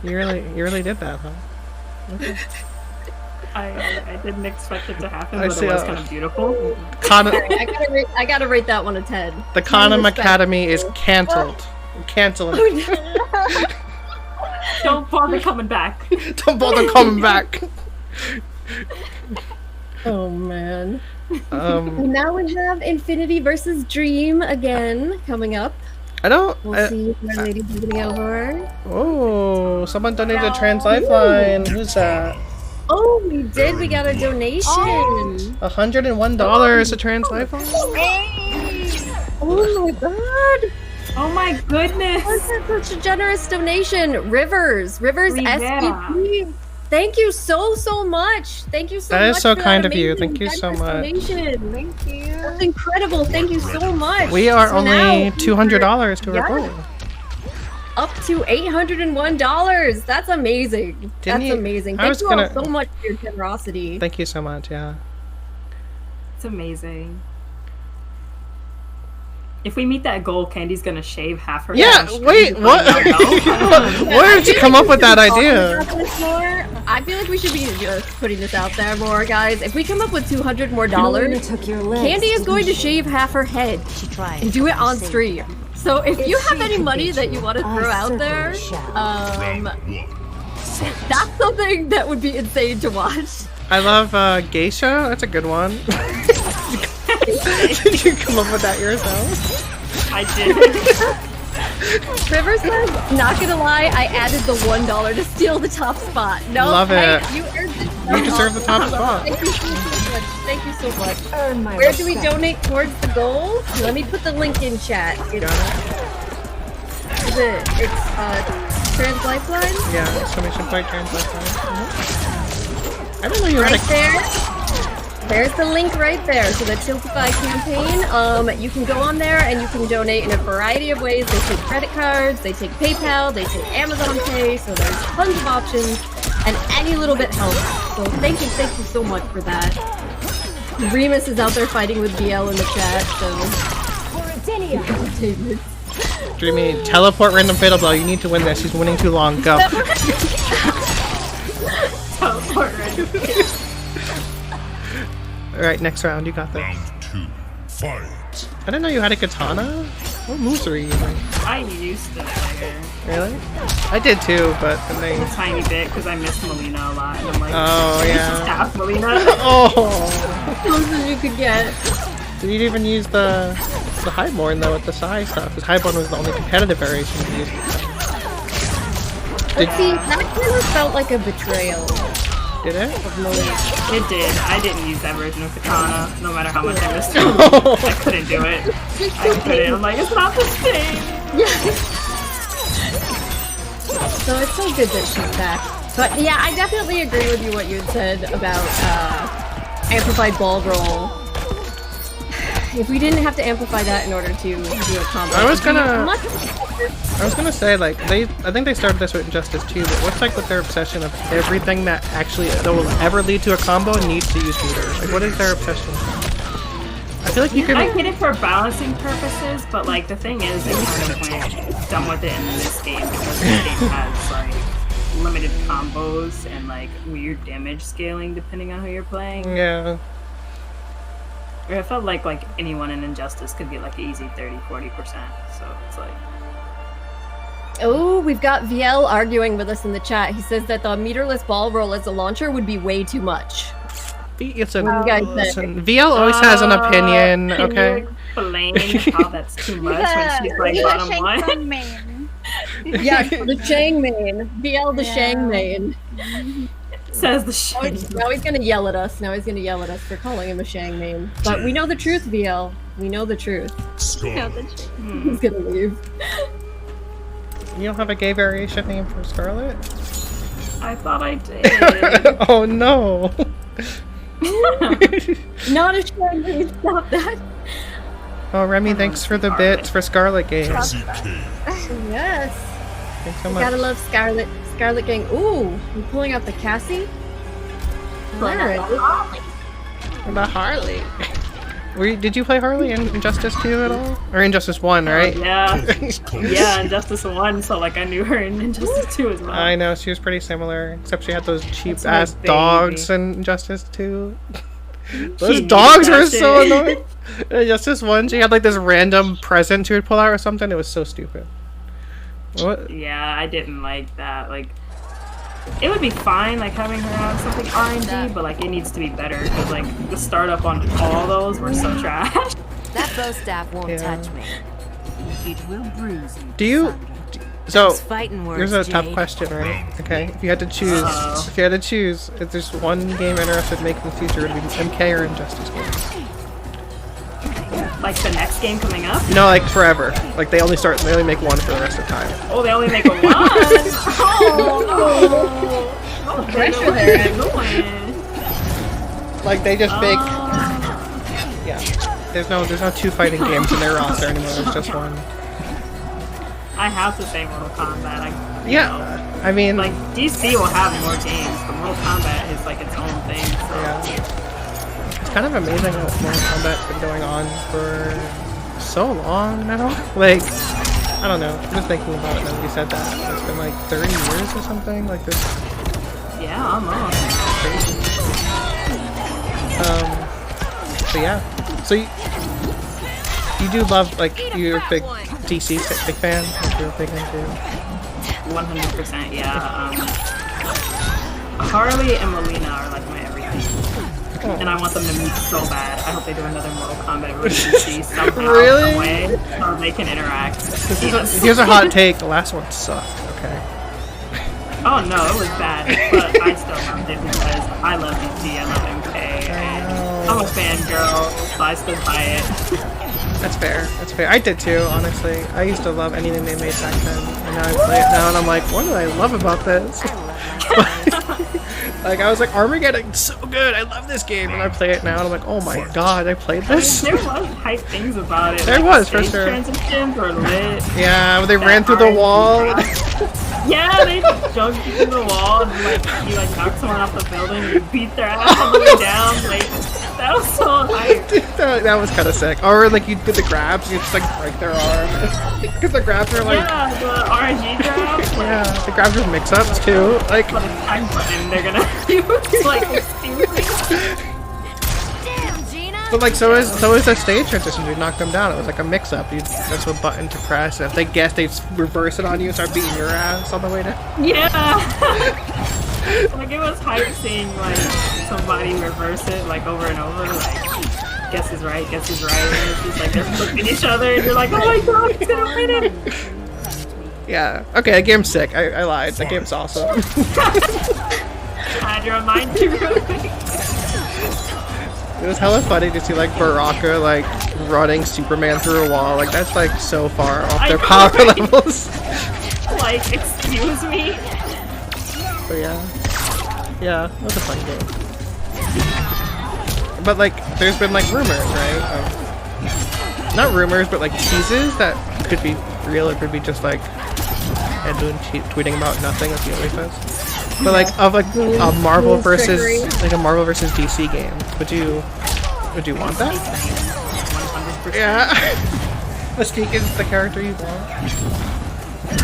You really did that, huh? Okay. I didn't expect it to happen, I but see, it was kind of beautiful. I gotta rate that one a 10. The Kahnum Academy is cancelled. Canceling. Don't bother coming back. Don't bother coming back. Oh man. Now we have Infinity versus Dream again coming up. We'll see if my lady's getting over. Oh, someone donated a trans lifeline. Who's that? Oh, we did. We got a donation. $101 a trans lifeline. Oh my god. Oh my goodness. That's such a generous donation. Rivers SVP. Thank you so much. Thank you so much. That is so for kind that of you. amazing Thank you so much. donation. Thank you. That's incredible. Thank you so much. We are So only now $200 to our goal. Up to $801. That's amazing. Amazing. Thank you all so much for your generosity. Thank you so much. Yeah. It's amazing. If we meet that goal, Candy's gonna shave half her head. Yeah, wait, what? Where did you come up with that idea? I feel like we should be just putting this out there more, guys. If we come up with $200 more, Candy is going to shave half her head and do it on stream. So if you have any money that you want to throw out there, that's something that would be insane to watch. I love Geisha. That's a good one. Did you come up with that yourself? I did. River says, not gonna lie, I added the $1 to steal the top spot. No, love it. You earned it. You deserve the top spot. Thank you so much. Thank you so much. Where do we donate towards the goal? Let me put the link in chat. It's Trans Lifeline? Yeah, exclamation point Trans Lifeline. I don't know you right there. There's the link right there. So the Tiltify campaign. You can go on there and you can donate in a variety of ways. They take credit cards, they take PayPal, they take Amazon Pay. So there's tons of options. and any little bit helps. So thank you so much for that. Remus is out there fighting with BL in the chat, so... Dreamy, teleport random fatal blow. You need to win this. He's winning too long. Go. Teleport random. Alright, next round. You got this. Round 2. Fight. I didn't know you had a katana. What moves are you using? I used to fire. Really? I did too, but then they... A tiny bit because I miss Melina a lot, and I'm like, oh this yeah. is half Melina. Oh. Close as you could get. Did you even use the Highborn though with the Psy stuff? Because Highborn was the only competitive variation to use. But see, that kind of felt like a betrayal. Did it? It did. I didn't use that version of Katana, no matter how much I missed it. I couldn't do it. I couldn't. I'm like, it's not the same. So it's so good that she's back. But yeah, I definitely agree with you what you said about amplified ball roll. If we didn't have to amplify that in order to do a combo, I was gonna say like I think they started this with Injustice 2, but what's like with their obsession of everything that actually that will ever lead to a combo needs to use meters? Like what is their obsession? I feel like you can. I get it for balancing purposes, but like the thing is, there's no point done with it in this game because this game has like limited combos and like weird damage scaling depending on who you're playing. Yeah. I felt like anyone in Injustice could get like easy 30-40%, so it's like... Oh, we've got VL arguing with us in the chat. He says that the meterless ball roll as a launcher would be way too much. Listen, VL always has an opinion, okay? Can you explain how that's too much when she's like bottom one? Main. Yeah, the Shang main. VL the Shang main. Says the shit. Now he's gonna yell at us. Now he's gonna yell at us for calling him a Shang main. But we know the truth, VL. We know the truth. He's gonna leave. You don't have a gay variation name for Scarlet? I thought I did. Oh no! Not a Shang main. Stop that. Oh Remy, thanks for the bits for Scarlet Games. Yes. Thanks so much. Gotta love Scarlet. Scarlet Gang. Ooh, we're pulling out the Cassie. The Harley. Did you play Harley in Injustice 2 at all? Or Injustice 1, right? Yeah. Yeah, Injustice 1, so like I knew her in Injustice 2 as well. I know, she was pretty similar, except she had those cheap ass dogs in Injustice 2. Those dogs were so annoying. In Injustice 1, she had like this random present she would pull out or something. It was so stupid. What? Yeah, I didn't like that. Like, it would be fine, like, having her have something R&D, but, like, it needs to be better, because, like, the startup on all those were so trash. That bow staff won't touch me. It will bruise you. Do you... So, here's a tough question, right? Okay, if you had to choose, if there's one game interested in making in the future, it would be MK or Injustice games. Like the next game coming up? No, like forever. Like they only make one for the rest of the time. Oh, they only make a one? Oh, no. No pressure there. Like they just make... Yeah. There's no 2 fighting games in their roster anymore, there's just one. I have to say Mortal Kombat. I mean... Like, DC will have more games, but Mortal Kombat is like its own thing, so... Yeah. It's kind of amazing how Mortal Kombat's been going on for so long now. Like, I don't know. I'm just thinking about it now that you said that. It's been like 30 years or something like this. Yeah, almost. Crazy. So yeah. So you do love, like, you're a big DC big fan? Like you're a big into... 100%, yeah. Harley and Melina are like my everything. And I want them to meet so bad. I hope they do another Mortal Kombat versus somehow, really? some way, so they can interact. Yes. Here's a hot take. The last one sucked, okay? Oh no, it was bad. But I still loved it because I love DC, I love MK, and I'm a fangirl, so I stood by it. That's fair. That's fair. I did too, honestly. I used to love anything they made back then. And now I play it now and I'm like, what do I love about this? Like, I was like, Armageddon's so good, I love this game, and I play it now, and I'm like, oh my god, I played this? There was hype things about it. There like was, for stage sure. Transitions were lit. Yeah, when they ran through the wall. Yeah, they dug you through the wall and like you like knocked someone off the building and you beat their ass on the way down. Like that was so hype. That was kind of sick. Or like you did the grabs, you just like break their arm because the grabs are like the RNG grabs. Yeah, the grabs are mix-ups too. Like the time button, they're gonna use like but like so is the stage transition. You knock them down. It was like a mix-up. That's a button to press. And if they guess, they reverse it on you and start beating your ass on the way down. Yeah. Like it was hype seeing like somebody reverse it like over and over. Like guess is right. And it's just like they're looking at each other and you're like, oh my god, he's gonna win it. Yeah. Okay, that game's sick. I lied. That game's awesome. I had to remind you real quick. It was hella funny to see like Baraka like running Superman through a wall. Like that's like so far off their power levels. Like, excuse me. But yeah, it was a fun game. But like, there's been like rumors, right? Not rumors, but like teases that could be real. It could be just like Edwin tweeting about nothing, as he always does. But like of like a Marvel versus DC game, would you want that? 100%. Yeah. Mystique is the character you want.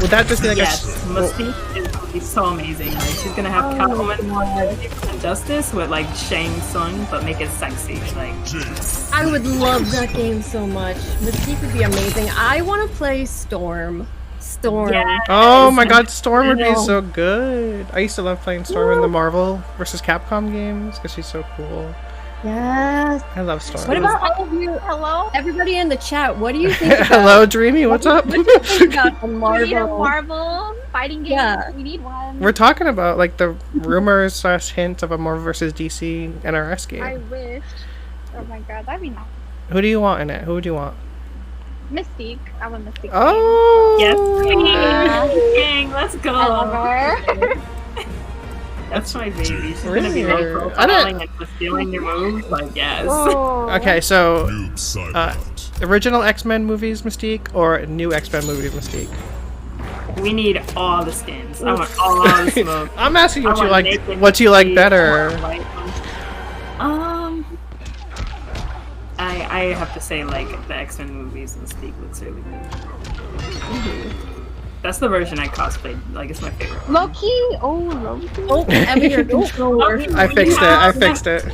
Would that just be like Mystique is gonna be so amazing. Like she's gonna have Kahnum and Justice with like Shang Tsung, but make it sexy. Like I would love that game so much. Mystique would be amazing. I want to play Storm. Yes. Oh my god, Storm would be so good. I used to love playing Storm in the Marvel versus Capcom games because she's so cool. Yes. I love Storm. What about all of you? Hello? Everybody in the chat, what do you think about... Hello, Dreamy, what's up? What do you think about a Marvel? We need a Marvel fighting game. Yeah. We need one. We're talking about like the rumors / hints of a Marvel versus DC NRS game. I wish. Oh my god, that'd be nice. Who do you want in it? Who would you want? Mystique. I want Mystique. Oh! Yes, Gang, let's go. I love her. That's my baby. She's gonna be like profiling and stealing your moves. Like, yes. Oh. Okay, so original X-Men movies Mystique or new X-Men movies Mystique? We need all the skins. I want all the smoke. I'm asking what you like. What you like better? I have to say, like, the X-Men movies Mystique looks really good. That's the version I cosplayed. Like, it's my favorite. Loki. Oh, Loki. Oh, Emmy, your controller. I fixed it.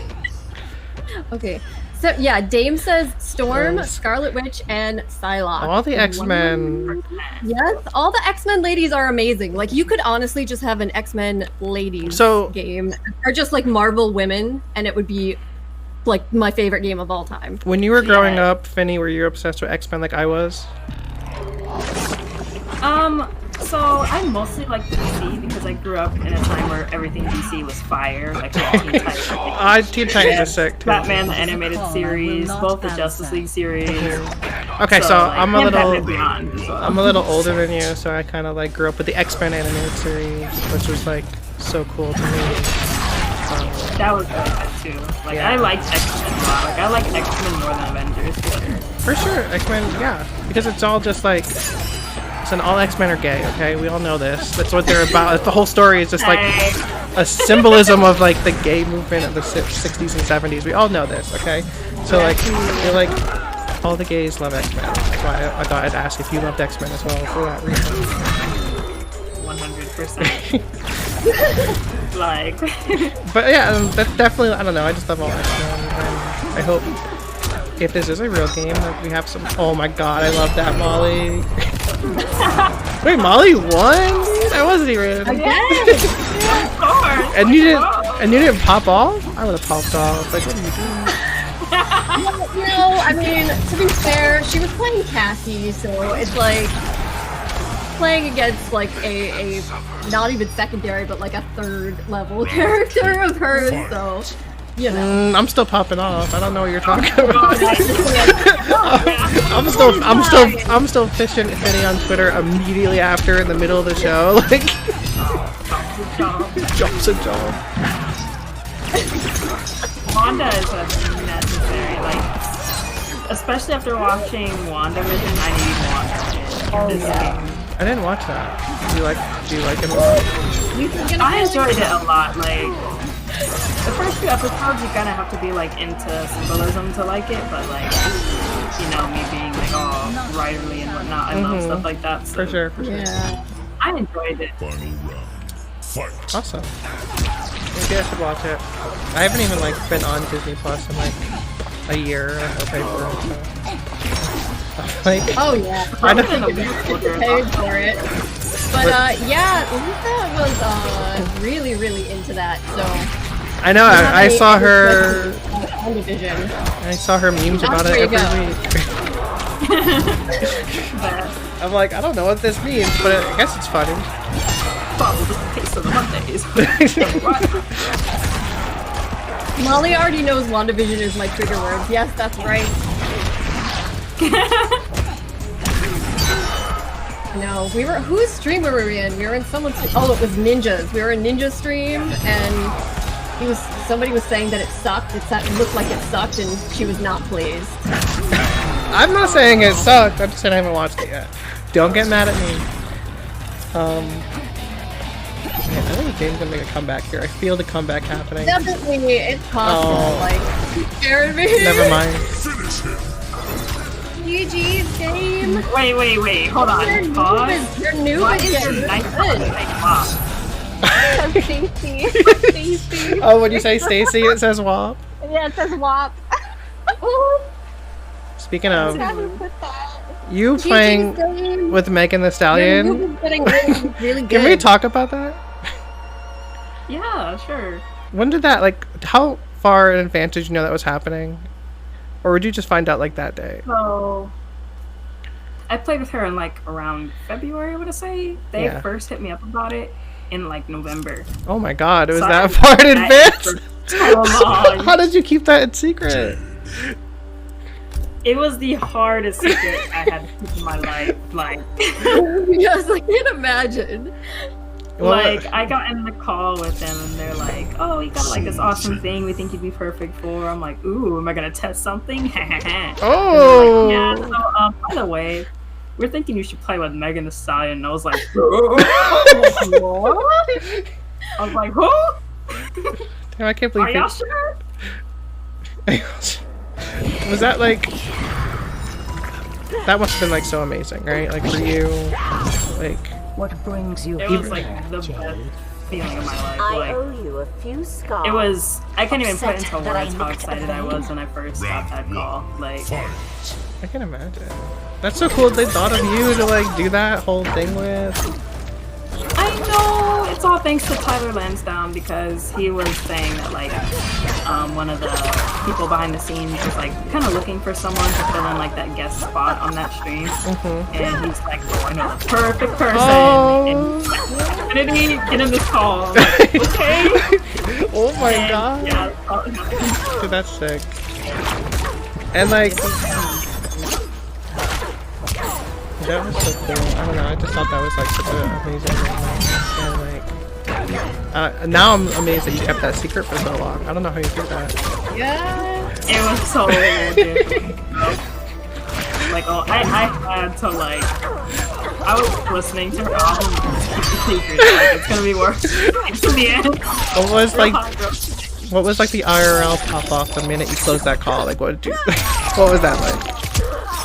Okay. So yeah, Dame says Storm, Scarlet Witch, and Psylocke. All the X-Men. Yes, all the X-Men ladies are amazing. Like you could honestly just have an X-Men ladies game, or just like Marvel women, and it would be like my favorite game of all time. When you were growing up, Finny, were you obsessed with X-Men like I was? So I mostly like DC because I grew up in a time where everything DC was fire. Like Teen Titans. Teen Titans is sick too. Batman the animated series, both the Justice League series. Okay, so like, I'm a little older than you, so I kind of like grew up with the X-Men animated series, which was like so cool to me. That was really good too. Like I liked X-Men a lot. Like I like X-Men more than Avengers. For sure, X-Men, yeah, because it's all just like. And all X-Men are gay, okay? We all know this. That's what they're about. The whole story is just like a symbolism of like the gay movement of the 60s and 70s. We all know this, okay? So like, I feel like all the gays love X-Men. That's why I thought I'd ask if you loved X-Men as well for that reason. 100%. Like. But yeah, that's definitely, I don't know, I just love all X-Men. And I hope if this is a real game that we have some. Oh my god, I love that, Molly. Wait, Molly won? That wasn't even. And you didn't pop off? I would have popped off. Like, what are you doing? No, I mean, to be fair, she was playing Cassie, so it's like playing against like a not even secondary, but like a third level character of hers. So. You know. I'm still popping off. I don't know what you're talking about. I'm still fishing Finny on Twitter immediately after in the middle of the show. Like jumps a jump. Wanda is necessary, like especially after watching WandaVision, I need Wanda in this game. I didn't watch that. Do you like it a lot? I enjoyed it a lot. Like the first few episodes, you kind of have to be like into symbolism to like it, but like you know, me being like all writerly and whatnot, I love stuff like that. So. For sure. Yeah. I enjoyed it. Final round. Fight. Awesome. Maybe I should watch it. I haven't even like been on Disney Plus in like a year. I paid for it. So. Like, oh yeah, I don't paid for it. But yeah, Lisa was really into that. So I know. I saw her. Division. I saw her memes about it every week. I'm like, I don't know what this means, but I guess it's funny. Follow the pace of the Mondays. Molly already knows WandaVision is my trigger word. Yes, that's right. No, we were. Whose stream were we in? We were in someone's. Oh, it was Ninja's. We were in Ninja's stream, and somebody was saying that it sucked. It looked like it sucked, and she was not pleased. I'm not saying it sucked. I'm just saying I haven't watched it yet. Don't get mad at me. Man, I think the game's gonna make a comeback here. I feel the comeback happening. Definitely, it's possible. Oh. Like, you scared me. Never mind. GG's game. Wait. Hold on. Pause. You're new. What is your nice Stacy. Oh, when you say Stacy, it says WAP. Yeah, it says WAP. Speaking of, you playing with Megan Thee Stallion. Really good. Can we talk about that? Yeah, sure. When did that, like, how far in advance did you know that was happening? Or would you just find out, like, that day? So, I played with her in, like, around February, I want to say. They first hit me up about it in, like, November. Oh my god, it was that far in advance? So long. How did you keep that in secret? It was the hardest secret I had to keep in my life. Like, yes, I can't imagine. Like, I got in the call with them and they're like, oh, we got like this awesome thing we think you'd be perfect for. I'm like, ooh, am I gonna test something? Oh! Like, yeah, so, by the way, we're thinking you should play with Megan Thee Stallion. And I was like, what? I was like, who? Damn, I can't believe Are y'all sure? Was that like... That must have been like so amazing, right? Like for you, like... What brings you It was like the best feeling of my life. I like, owe you a few scars. It was... I can't even put into words how excited I was when I first got that call. Like... I can imagine. That's so cool they thought of you to like do that whole thing with. I know! It's all thanks to Tyler Lansdowne because he was saying that like one of the people behind the scenes was like kind of looking for someone to fill in like that guest spot on that stream. And he's like, oh, I know the perfect person. And Infinity, get in this call. I'm like, okay. Oh my god. Yeah, dude, that's sick. And like that was so cool. I don't know, I just thought that was like such an amazing moment. And like now I'm amazed that you kept that secret for so long. I don't know how you did that. Yeah. It was so weird, dude. Like, oh, I had to like I was listening to her album secret. Like, it's gonna be worse to the end. What was like the IRL pop off the minute you closed that call? Like what did you what was that like?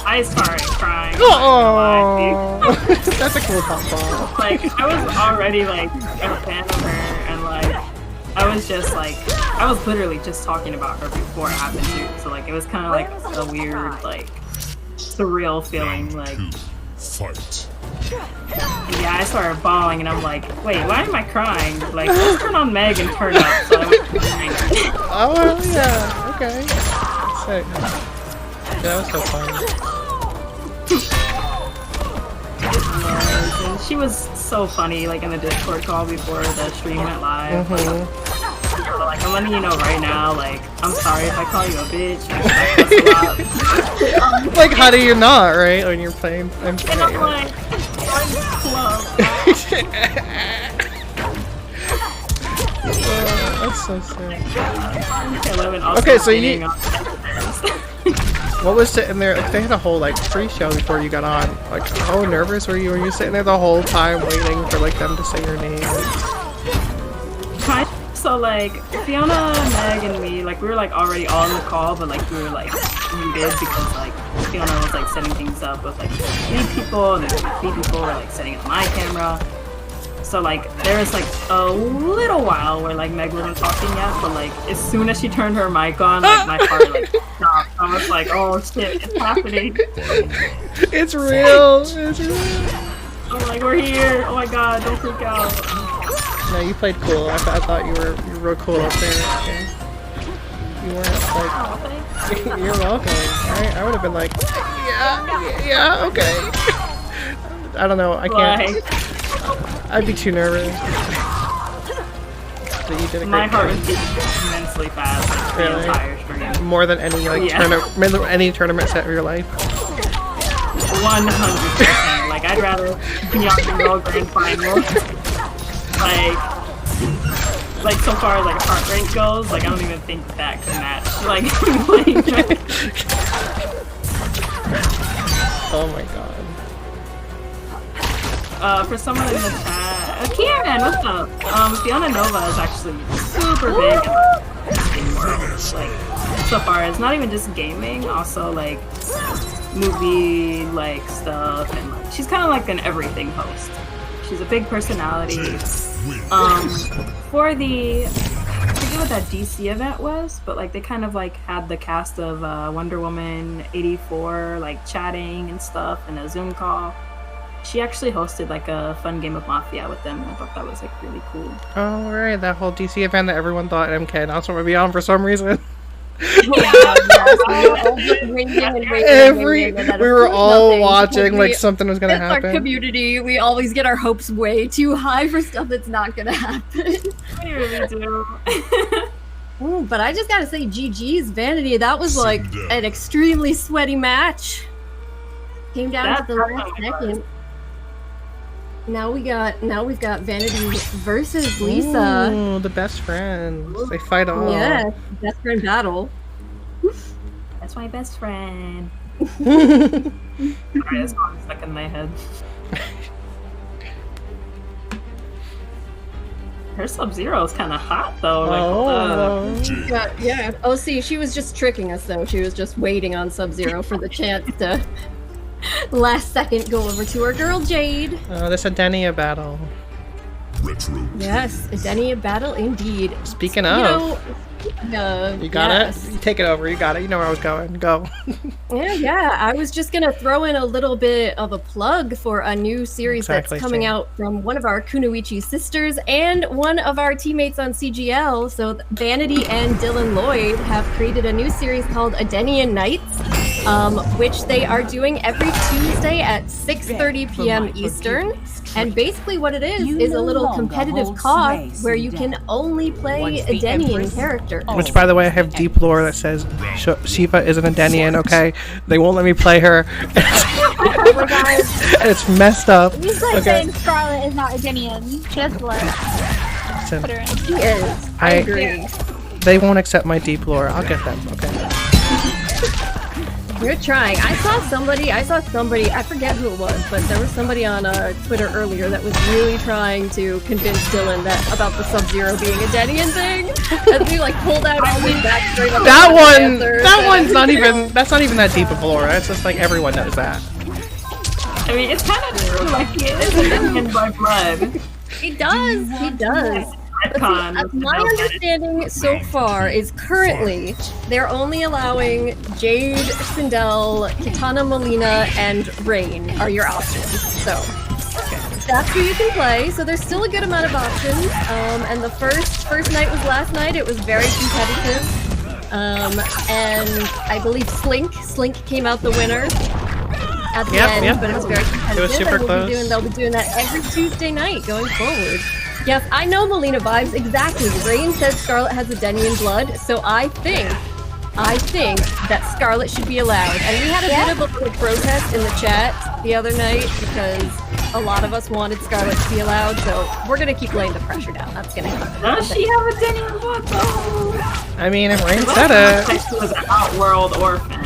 I started crying. Oh, that's a cool pop off. Like I was already like a fan of her, and like I was just like I was literally just talking about her before it happened too. So like it was kind of like a weird like surreal feeling. Like fight. Yeah, I started bawling, and I'm like, wait, why am I crying? Like, let's turn on Meg and turn up. So I went crying. Oh yeah, okay. Sick. Yeah, that was so fun. And she was so funny, like in the Discord call before the stream went live. Like, I'm letting you know right now, like, I'm sorry if I call you a bitch. Like, how do you not, right? When you're playing. And I'm like, that's so sick. Okay, so you. What was sitting there? Like, they had a whole like pre-show before you got on. Like, how nervous were you? Were you sitting there the whole time waiting for like them to say your name? So like Fiona, Meg, and me, like we were like already on the call, but like we were like muted because like Fiona was like setting things up with like 3 people, and then 3 people were like setting up my camera. So like there was like a little while where like Meg wasn't talking yet, but like as soon as she turned her mic on, like my heart like stopped. I was like, oh shit, it's happening. It's real. It's real. I'm like, we're here. Oh my god, don't freak out. No, you played cool. I thought you were real cool up there. Okay. You weren't like. You're welcome. I would have been like, yeah, okay. I don't know. I can't. I'd be too nervous. But you did a great My heart job. was beating immensely fast. Like, Really? the entire stream. More than any like tournament set of your life. 100%. Like I'd rather be on the World Grand Final. Like so far as like heart rate goes, like I don't even think that can match. Like Oh my god. For someone in the chat, Kieran, what's up? Fiona Nova is actually super big in the gaming world. Like so far, it's not even just gaming, also like movie like stuff, and like, she's kind of like an everything host. She's a big personality. For the, I forget what that DC event was, but like they kind of like had the cast of Wonder Woman 84 like chatting and stuff in a Zoom call. She actually hosted like a fun game of Mafia with them, and I thought that was like really cool. Oh right, that whole DC event that everyone thought MK also would be on for some reason. We were all watching like something was gonna happen. Our community, we always get our hopes way too high for stuff that's not gonna happen. We really do. Ooh, but I just gotta say, GG's Vanity. That was like an extremely sweaty match. Came down to the last second. Now we've got Vanity versus Lisa. Ooh, the best friends. They fight all. Yes, best friend battle. That's my best friend. Sorry, this song's stuck in my head. Her Sub-Zero is kind of hot though. Like, Yeah. Oh, see, she was just tricking us though. She was just waiting on Sub-Zero for the chance to last second go over to our girl Jade. Oh, this Adenia battle. Retro. Yes, Adenia battle indeed. Speaking of, you got it? You take it over. You got it. You know where I was going. Go. Yeah. I was just going to throw in a little bit of a plug for a new series that's coming out from one of our Kunoichi sisters and one of our teammates on CGL. So Vanity and Dylan Lloyd have created a new series called Adenian Nights, which they are doing every Tuesday at 6:30 p.m. Eastern. And basically what it is a little competitive COD where you can only play Adenian characters. Which, by the way, I have deep lore that says Shiva is an Adenian, okay? They won't let me play her. Oh my god. It's messed up. He's like saying Scarlet is not Adenian. She has blood. Put her in. She is. I agree. They won't accept my deep lore. I'll get them, okay? You're trying. I saw somebody, I forget who it was, but there was somebody on Twitter earlier that was really trying to convince Dylan about the Sub-Zero being a Adenian thing. As we like pulled out all these backstory. That's not even that deep of lore. It's just like everyone knows that. I mean, it's kind of true. Like, he is Adenian by blood. He does. My understanding so far is currently they're only allowing Jade, Sindel, Kitana Molina, and Rain are your options. So that's who you can play. So there's still a good amount of options. And the first night was last night. It was very competitive. And I believe Slink came out the winner at the end, but it was very competitive. It was super close. They'll be doing that every Tuesday night going forward. Yes, I know Molina vibes exactly. Rain says Scarlet has Adenian blood, so I think that Scarlet should be allowed. And we had a bit of a little protest in the chat the other night because a lot of us wanted Scarlet to be allowed, so we're gonna keep laying the pressure down. That's gonna happen. Does she have Adenian blood though? I mean, if Rain said it. She was an Outworld orphan.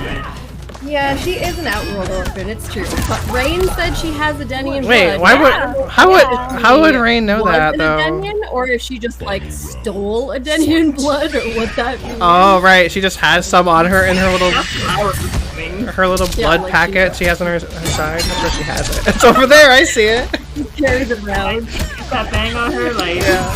Yeah, she is an outworld orphan, it's true. But Rain said she has a Denian blood. Wait, how would Rain know that though? Denian, or if she just like stole a Denian blood, or what that means. Oh right, she just has some on her in her little blood packet she has on her side. That's where she has it. It's over there. I see it. She carries it around. That bang on her, like. Yeah.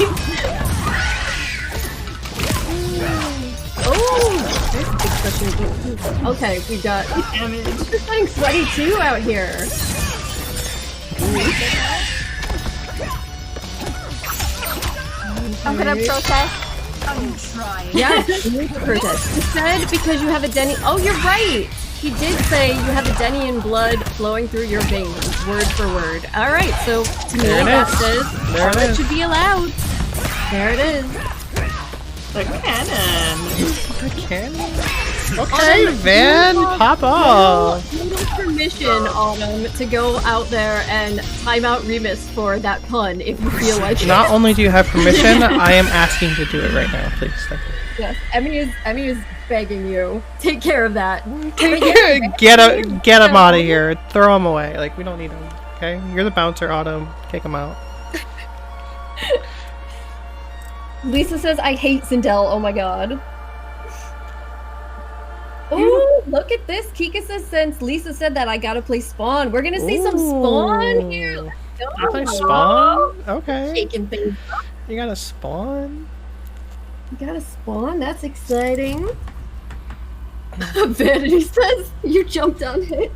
Okay, we got. This is getting sweaty too out here. I'm gonna protest. Yeah, protest. He said because you have a Denian. Oh, you're right. He did say you have a Denian blood flowing through your veins, word for word. All right, so to me that says all that should be allowed. There it is. The cannon. The cannon. Okay, Van, pop off. Little permission, Autumn, to go out there and time out Remus for that pun if you feel like it. Not only do you have permission, I am asking to do it right now, please. Thank you. Yes, Emmy is begging you. Take care of that. Get him out of here. Throw him away. Like, we don't need him. Okay? You're the bouncer, Autumn. Kick him out. Lisa says, I hate Sindel. Oh my god. Oh, look at this. Kika says, since Lisa said that, I gotta play Spawn. We're gonna see some Spawn here. Let's go. I play Spawn? Okay. Shaking things up. You got a Spawn? You got a Spawn? That's exciting. Vanity says, you jumped on hits.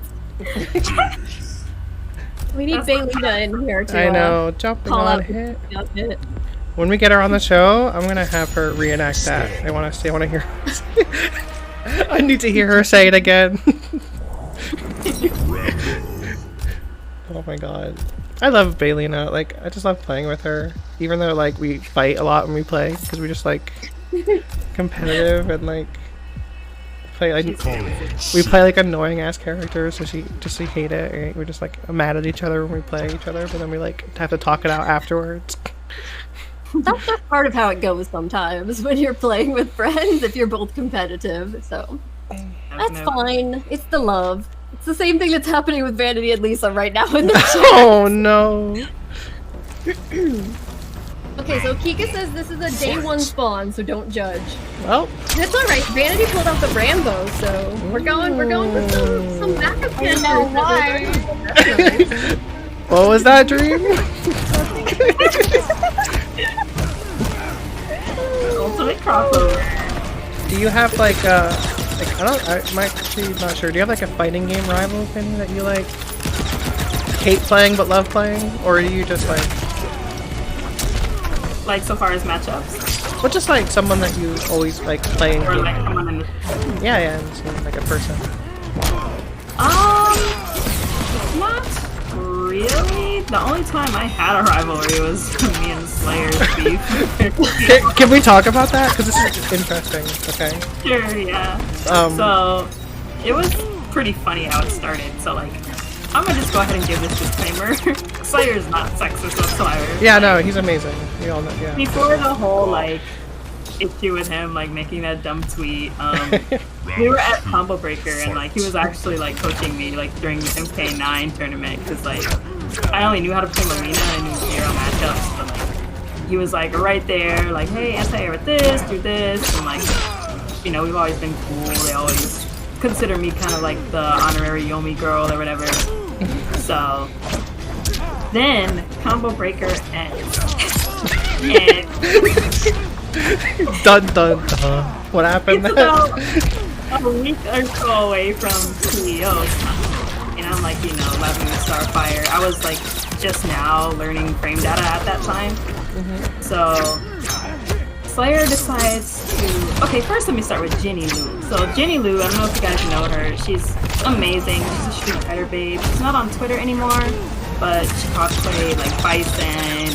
We need Baylina in here to I know, jumping call on out hit. hit. When we get her on the show, I'm gonna have her reenact that. I want to hear. I need to hear her say it again. Oh my god, I love Baylina. Like, I just love playing with her, even though like we fight a lot when we play because we just like competitive and like play like we play like annoying ass characters. So she hate it. Right? We're just like mad at each other when we play each other, but then we like have to talk it out afterwards. That's just part of how it goes sometimes when you're playing with friends if you're both competitive, so that's fine. It's the love. It's the same thing that's happening with Vanity and Lisa right now in the chat. Oh no. Okay, so Kika says this is a day one spawn, so don't judge. Well, that's alright. Vanity pulled out the Rambo, so we're going with some backup characters. What was that, Dream? Ultimate crossover. Do you have like I might be not sure. Do you have like a fighting game rival thing that you like hate playing but love playing, or do you just like so far as matchups? Well, just like someone that you always like playing. Or like someone in the yeah, like a person. Not really. The only time I had a rivalry was me and Slayer's beef. Can we talk about that? Because this is interesting. Okay. Sure. Yeah. So it was pretty funny how it started. So like, I'm gonna just go ahead and give this disclaimer. Slayer's not sexist whatsoever. Yeah, no, he's amazing. We all know. Yeah. Before the whole like issue with him like making that dumb tweet, we were at Combo Breaker and like he was actually like coaching me like during the MK9 tournament because like I only knew how to play Marina and I knew 0 matchups, but like he was like right there like, hey, anti-air with this, do this, and like, you know, we've always been cool. They always consider me kind of like the honorary Yomi girl or whatever. So then Combo Breaker ends. And dun dun dun. What happened it's then? about a week or so away from CEOs. And I'm like, you know, loving the Starfire. I was like just now learning frame data at that time. So Slayer decides to... Okay, first let me start with Ginny Lou. So Ginny Lou, I don't know if you guys know her. She's amazing. She's a Street Fighter babe. She's not on Twitter anymore, but she cosplayed like Bison.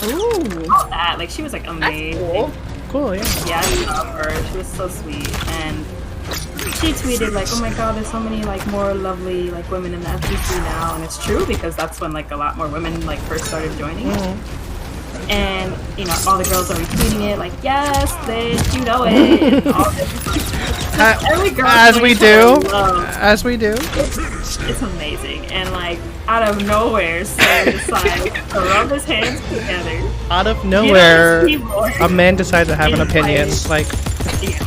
Ooh. All that. Like, she was like amazing. Cool, yeah. Yeah, I love her. She was so sweet. And she tweeted like, oh my god, there's so many like more lovely like women in the FGC now. And it's true because that's when like a lot more women like first started joining. And, you know, all the girls are retweeting it like, yes, bitch, you know it. And all this. Every girl as we do. love. As we do. It's amazing. And like out of nowhere, Slayer decides to rub his hands together. Out of nowhere, a man decides to have an opinion. Like, yeah.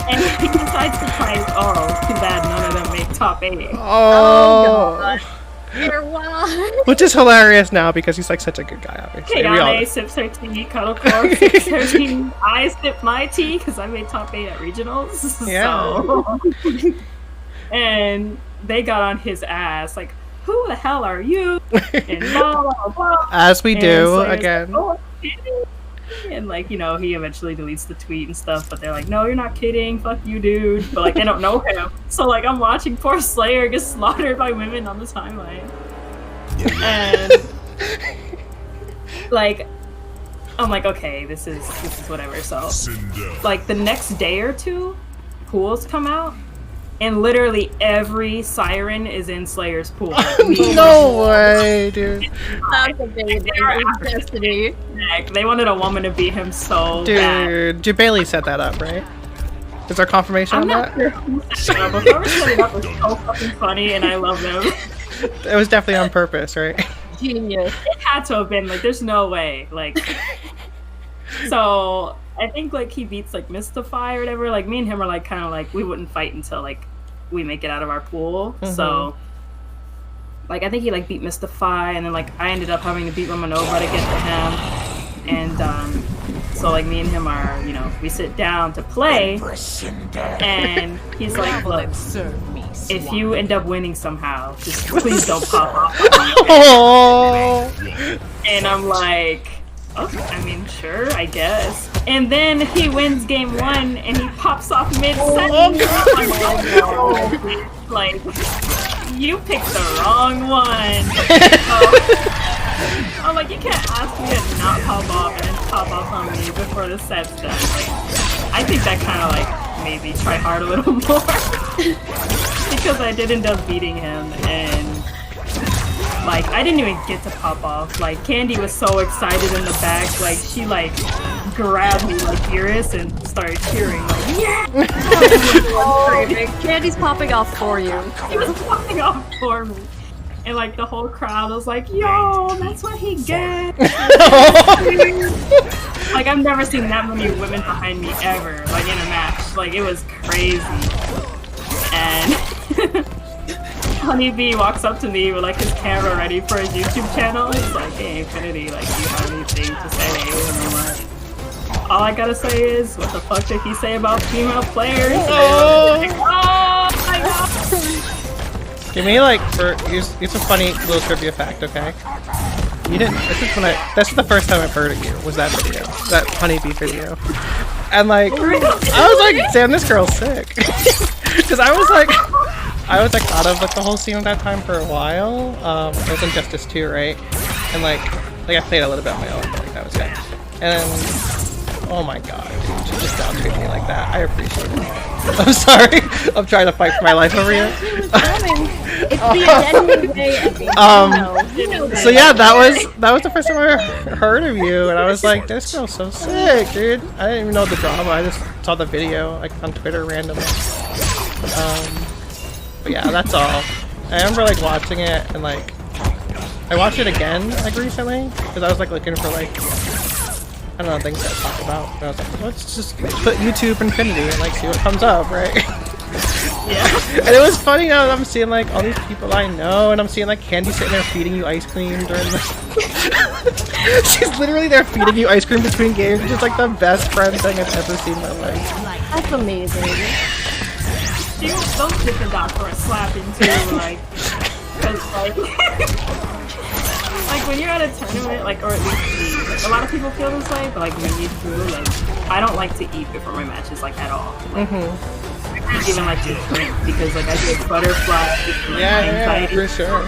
And he decides to try. Oh, too bad none of them make top 8. oh. You're wild. Which is hilarious now because he's like such a good guy, obviously. Kayane sips her tea, Cuddlecore sips her tea. I sip my tea because I made top 8 at regionals. Yeah. So. And they got on his ass like, who the hell are you? And blah, blah, blah. As we do, Slayer's again. like, oh, and like, you know, he eventually deletes the tweet and stuff, but they're like, no, you're not kidding, fuck you, dude. But like, they don't know him. So like, I'm watching poor Slayer get slaughtered by women on the timeline. And like, I'm like, okay, this is whatever. So like the next day or two, pools come out, and literally every siren is in Slayer's pool. No way, dude. That's amazing. Destiny. They wanted a woman to beat him so bad. Dude, Bailey set that up, right? Is there confirmation on that? Sure who set it up, but whoever set it up was so fucking funny, and I love them. It was definitely on purpose, right? Genius. It had to have been, like, there's no way. Like, so I think, like, he beats, like, Mystify or whatever. Like, me and him are, like, kind of like, we wouldn't fight until, like, we make it out of our pool. Mm-hmm. So, like, I think he, like, beat Mystify, and then, like, I ended up having to beat Romanova to get to him. And, so, like, me and him are, you know, we sit down to play, and he's like, look, if you end up winning somehow, just please don't pop off. Oh. And I'm like, okay, I mean, sure, I guess. And then he wins game 1, and he pops off mid-set. Like, you picked the wrong one. I'm like, you can't ask me to not pop off and then pop off on me before the set's done. Like, I think that kind of like made me try hard a little more because I did end up beating him, and like I didn't even get to pop off. Like Candy was so excited in the back, like she like grabbed me like furious and started cheering like, yeah! Candy's popping off for you. He was popping off for me. And like the whole crowd was like, yo, that's what he gets. Like I've never seen that many women behind me ever, like in a match. Like it was crazy. And Honeybee walks up to me with like his camera ready for his YouTube channel. He's like, hey Infinity, like do you have anything to say? And I'm like, all I gotta say is, what the fuck did he say about female players? And I was like, oh my god. Give me like it's a funny little trivia fact, okay? You didn't. This is the first time I've heard of you. Was that video? That Honeybee video? And like, I was like, damn, this girl's sick. Because I was like out of like the whole scene at that time for a while. It was Injustice 2, right? And like I played a little bit on my own. But, like that was it. And then, oh my god, dude, she just down treated me like that. I appreciate it. I'm sorry. I'm trying to fight for my life over here. It's the genuine way of being, so yeah, that was the first time I heard of you, and I was like, this girl's so sick, dude. I didn't even know the drama. I just saw the video like on Twitter randomly. But yeah, that's all. I remember like watching it, and like I watched it again like recently because I was like looking for like I don't know things to talk about. And I was like, let's just put YouTube Infinity and like see what comes up, right? Yeah. And it was funny now that I'm seeing like all these people I know, and I'm seeing like Candy sitting there feeding you ice cream during the. She's literally there feeding you ice cream between games, which is like the best friend thing I've ever seen in my life. That's amazing. Those Dippin' Dots were slapping too, like, cause like, like when you're at a tournament, like, or at least me, like, a lot of people feel this way, but like when you do, like, I don't like to eat before my matches, like, at all. Like, I don't even like to drink because like I get butterflies, like, anxiety. For sure.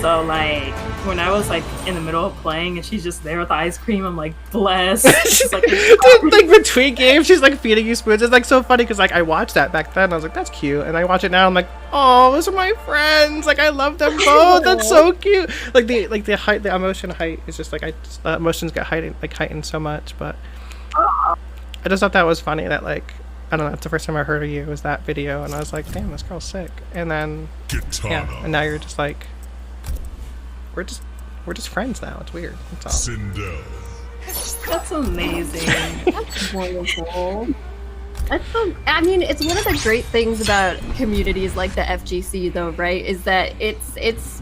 So like when I was like in the middle of playing and she's just there with the ice cream, I'm like blessed. She's like, like between games, she's like feeding you spoons. It's like so funny because like I watched that back then. I was like, that's cute, and I watch it now. I'm like, oh, those are my friends. Like I love them both. That's so cute. Like the height, the emotion height is just like emotions get heightened so much. But I just thought that was funny that like I don't know. It's the first time I heard of you. Was that video, and I was like, damn, this girl's sick. And then yeah, and now you're just like, we're just friends now. It's weird. That's all. Sindel. That's amazing. That's wonderful. I mean, it's one of the great things about communities like the FGC, though, right? Is that it's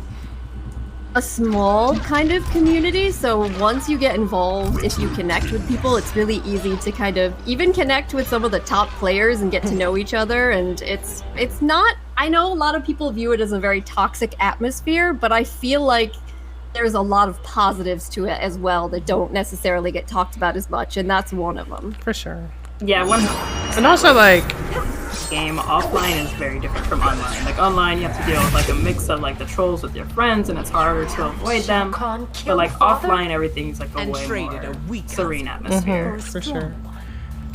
a small kind of community. So once you get involved, if you connect with people, it's really easy to kind of even connect with some of the top players and get to know each other. And it's not. I know a lot of people view it as a very toxic atmosphere, but I feel like there's a lot of positives to it as well that don't necessarily get talked about as much, and that's one of them. For sure. Yeah, and also like game offline is very different from online. Like online, you have to deal with like a mix of like the trolls with your friends, and it's harder to avoid them. But like offline, everything's like a way more serene atmosphere. For sure.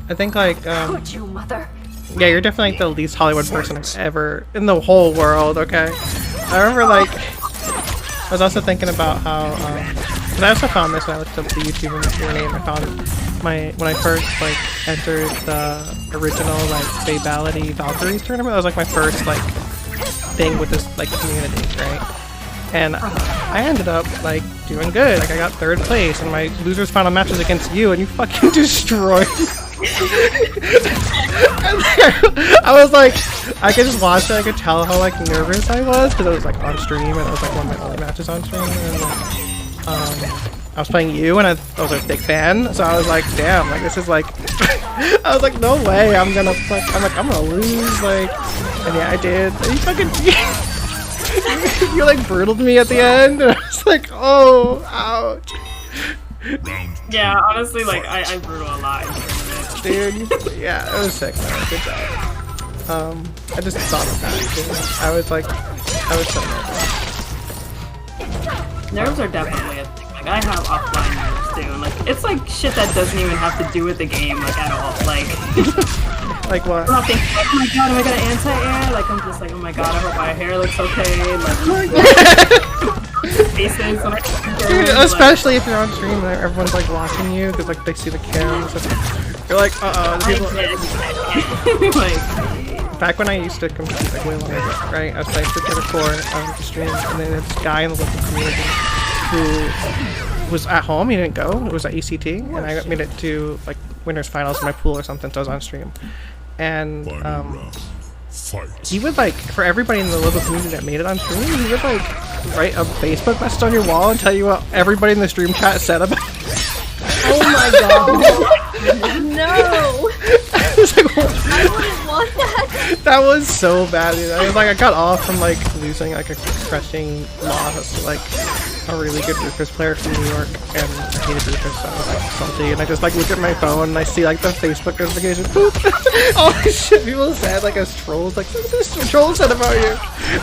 I think like Could you, mother? yeah, you're definitely like the least Hollywood person I've ever in the whole world. Okay, I remember like I was also thinking about how because I also found this when I looked up the YouTube and your name. I found when I first like entered the original like Fabality Valkyries tournament. That was like my first like thing with this like community, right? And I ended up like doing good. Like I got 3rd place, and my losers final match was against you, and you fucking destroyed me. I was like, I could just watch it. I could tell how like nervous I was because I was like on stream, and it was like one of my only matches on stream. And I was playing you, and I was a big fan, so I was like, damn, like this is like, I was like, no way, I'm gonna lose, like, and yeah, I did. And you fucking, you like brutaled me at the end, and I was like, oh, ouch. Yeah, honestly, like I brutal a lot. Dude, yeah, it was sick, man. Good job. I just thought of that. I was like, I was so nervous. Nerves are definitely a thing. Like I have offline nerves too. And, like it's like shit that doesn't even have to do with the game, like at all. Like, like what? I'm not thinking, oh my god, am I gonna anti-air? Like I'm just like, oh my god, I hope my hair looks okay. Like, faces. And dude, especially if you're on stream and everyone's like watching you because like they see the cameras. You're like, people. Like, back when I used to compete like way longer ago, right? I was like to record the stream, and then this guy in the local community who was at home. He didn't go. It was at ECT, and I made it to like winners finals in my pool or something. So I was on stream, and he would like for everybody in the local community that made it on stream, he would like write a Facebook message on your wall and tell you what everybody in the stream chat said about. Oh my god! No! I was like, what? I wouldn't want that. That was so bad. Dude. I was like, I got off from like losing like a crushing loss to like a really good Rufus player from New York, and I hated Rufus, so I was like salty. And I just like look at my phone and I see like the Facebook notification. Boop! All this shit people said like as trolls, like this troll said about you.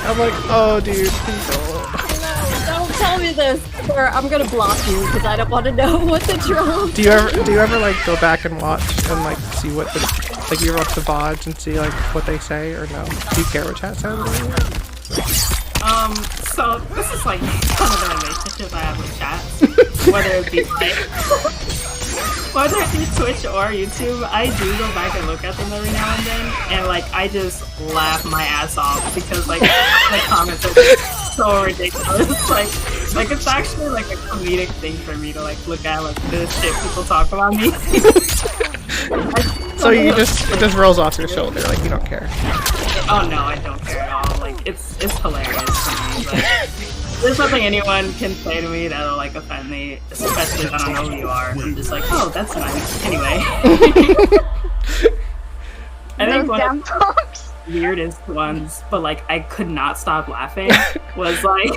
I'm like, oh dude, please don't. Don't tell me this, or I'm gonna block you because I don't want to know what the troll. Do you ever like go back and watch and like see what the like you ever watch the VODs and see like what they say or no? Do you care what chat says? So this is like some of the relationships I have with chats, whether it be like whether it be Twitch or YouTube. I do go back and look at them every now and then, and like I just laugh my ass off because like the comments are so ridiculous. Like it's actually like a comedic thing for me to like look at like the shit people talk about me. So you it just rolls off your shoulder, like you don't care. Oh no, I don't care at all. Like it's hilarious to me. Like, there's nothing anyone can say to me that'll like offend me, especially if I don't know who you are. I'm just like, oh, that's nice. Anyway. I think one of the weirdest ones, but like I could not stop laughing, was like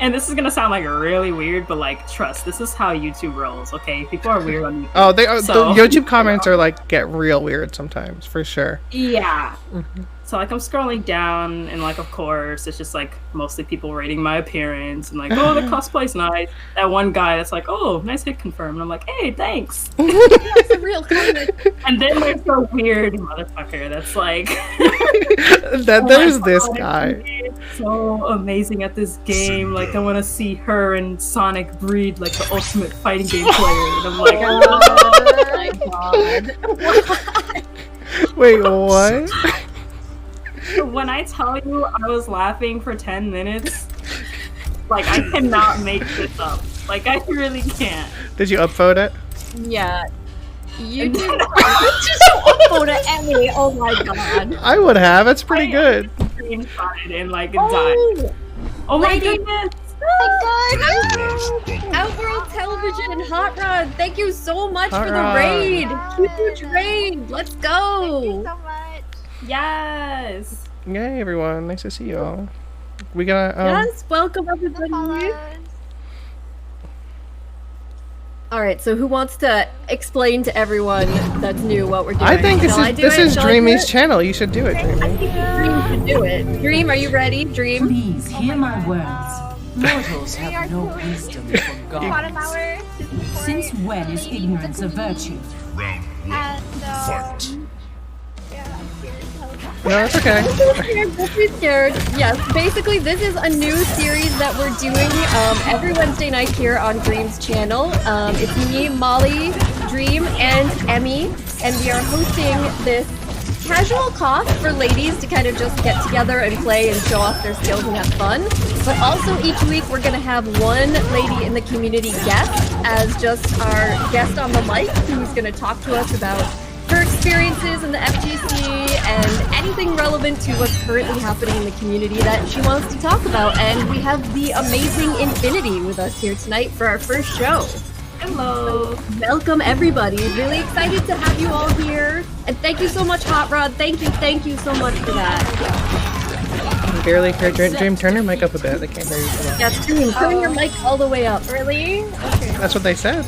and this is gonna sound like really weird, but like trust, this is how YouTube rolls, okay? People are weird on YouTube. Oh, they are, so, the YouTube comments are like get real weird sometimes, for sure. Yeah. Mm-hmm. So like I'm scrolling down, and like of course it's just like mostly people rating my appearance and like, oh, the cosplay's nice. That one guy that's like, oh, nice hit confirmed. And I'm like, hey, thanks. That's a real comment. And then there's the weird motherfucker that's like, there's this guy. So amazing at this game. Like I want to see her and Sonic breed like the ultimate fighting game player. And I'm like, oh my god. Wait, what? When I tell you I was laughing for 10 minutes, like, I cannot make this up. Like, I really can't. Did you upvote it? Yeah. You did just upvote it, Emmy. Oh my god. I would have. It's pretty good. Screenshotted and like died. Oh my goodness. Outworld Television and Hot Rod, thank you so much Hot for the Rod. raid. Huge raid. Let's go. Thank you so much. Yes. Yay, everyone. Nice to see you all. We got Yes, welcome everybody. Follows. All right, so who wants to explain to everyone that's new what we're doing? I think Shall I do this it? is Shall I do Dreamy's it? channel. You should do it, Dreamy. Dream should do it. Dream, are you ready? Dream. Please hear my words. Mortals We are have no so wisdom from Bottom gods. hour. Since when is ignorance a virtue? Round one. And Fight. yeah, I'm scared. No, it's okay. Don't be scared. Yes, basically this is a new series that we're doing every Wednesday night here on Dream's channel. It's me, Molly, Dream, and Emmy, and we are hosting this casual cost for ladies to kind of just get together and play and show off their skills and have fun. But also each week we're going to have one lady in the community guest as just our guest on the mic who's going to talk to us about her experiences in the FGC and anything relevant to what's currently happening in the community that she wants to talk about. And we have the amazing Infinitii with us here tonight for our first show. Hello. Welcome everybody. Really excited to have you all here. And thank you so much, Hot Rod. Thank you so much for that. I can barely hear Dream. Turn your mic up a bit. They can't hear you. So well. Yeah, Dream, turn your mic all the way up. really? Okay. That's what they said.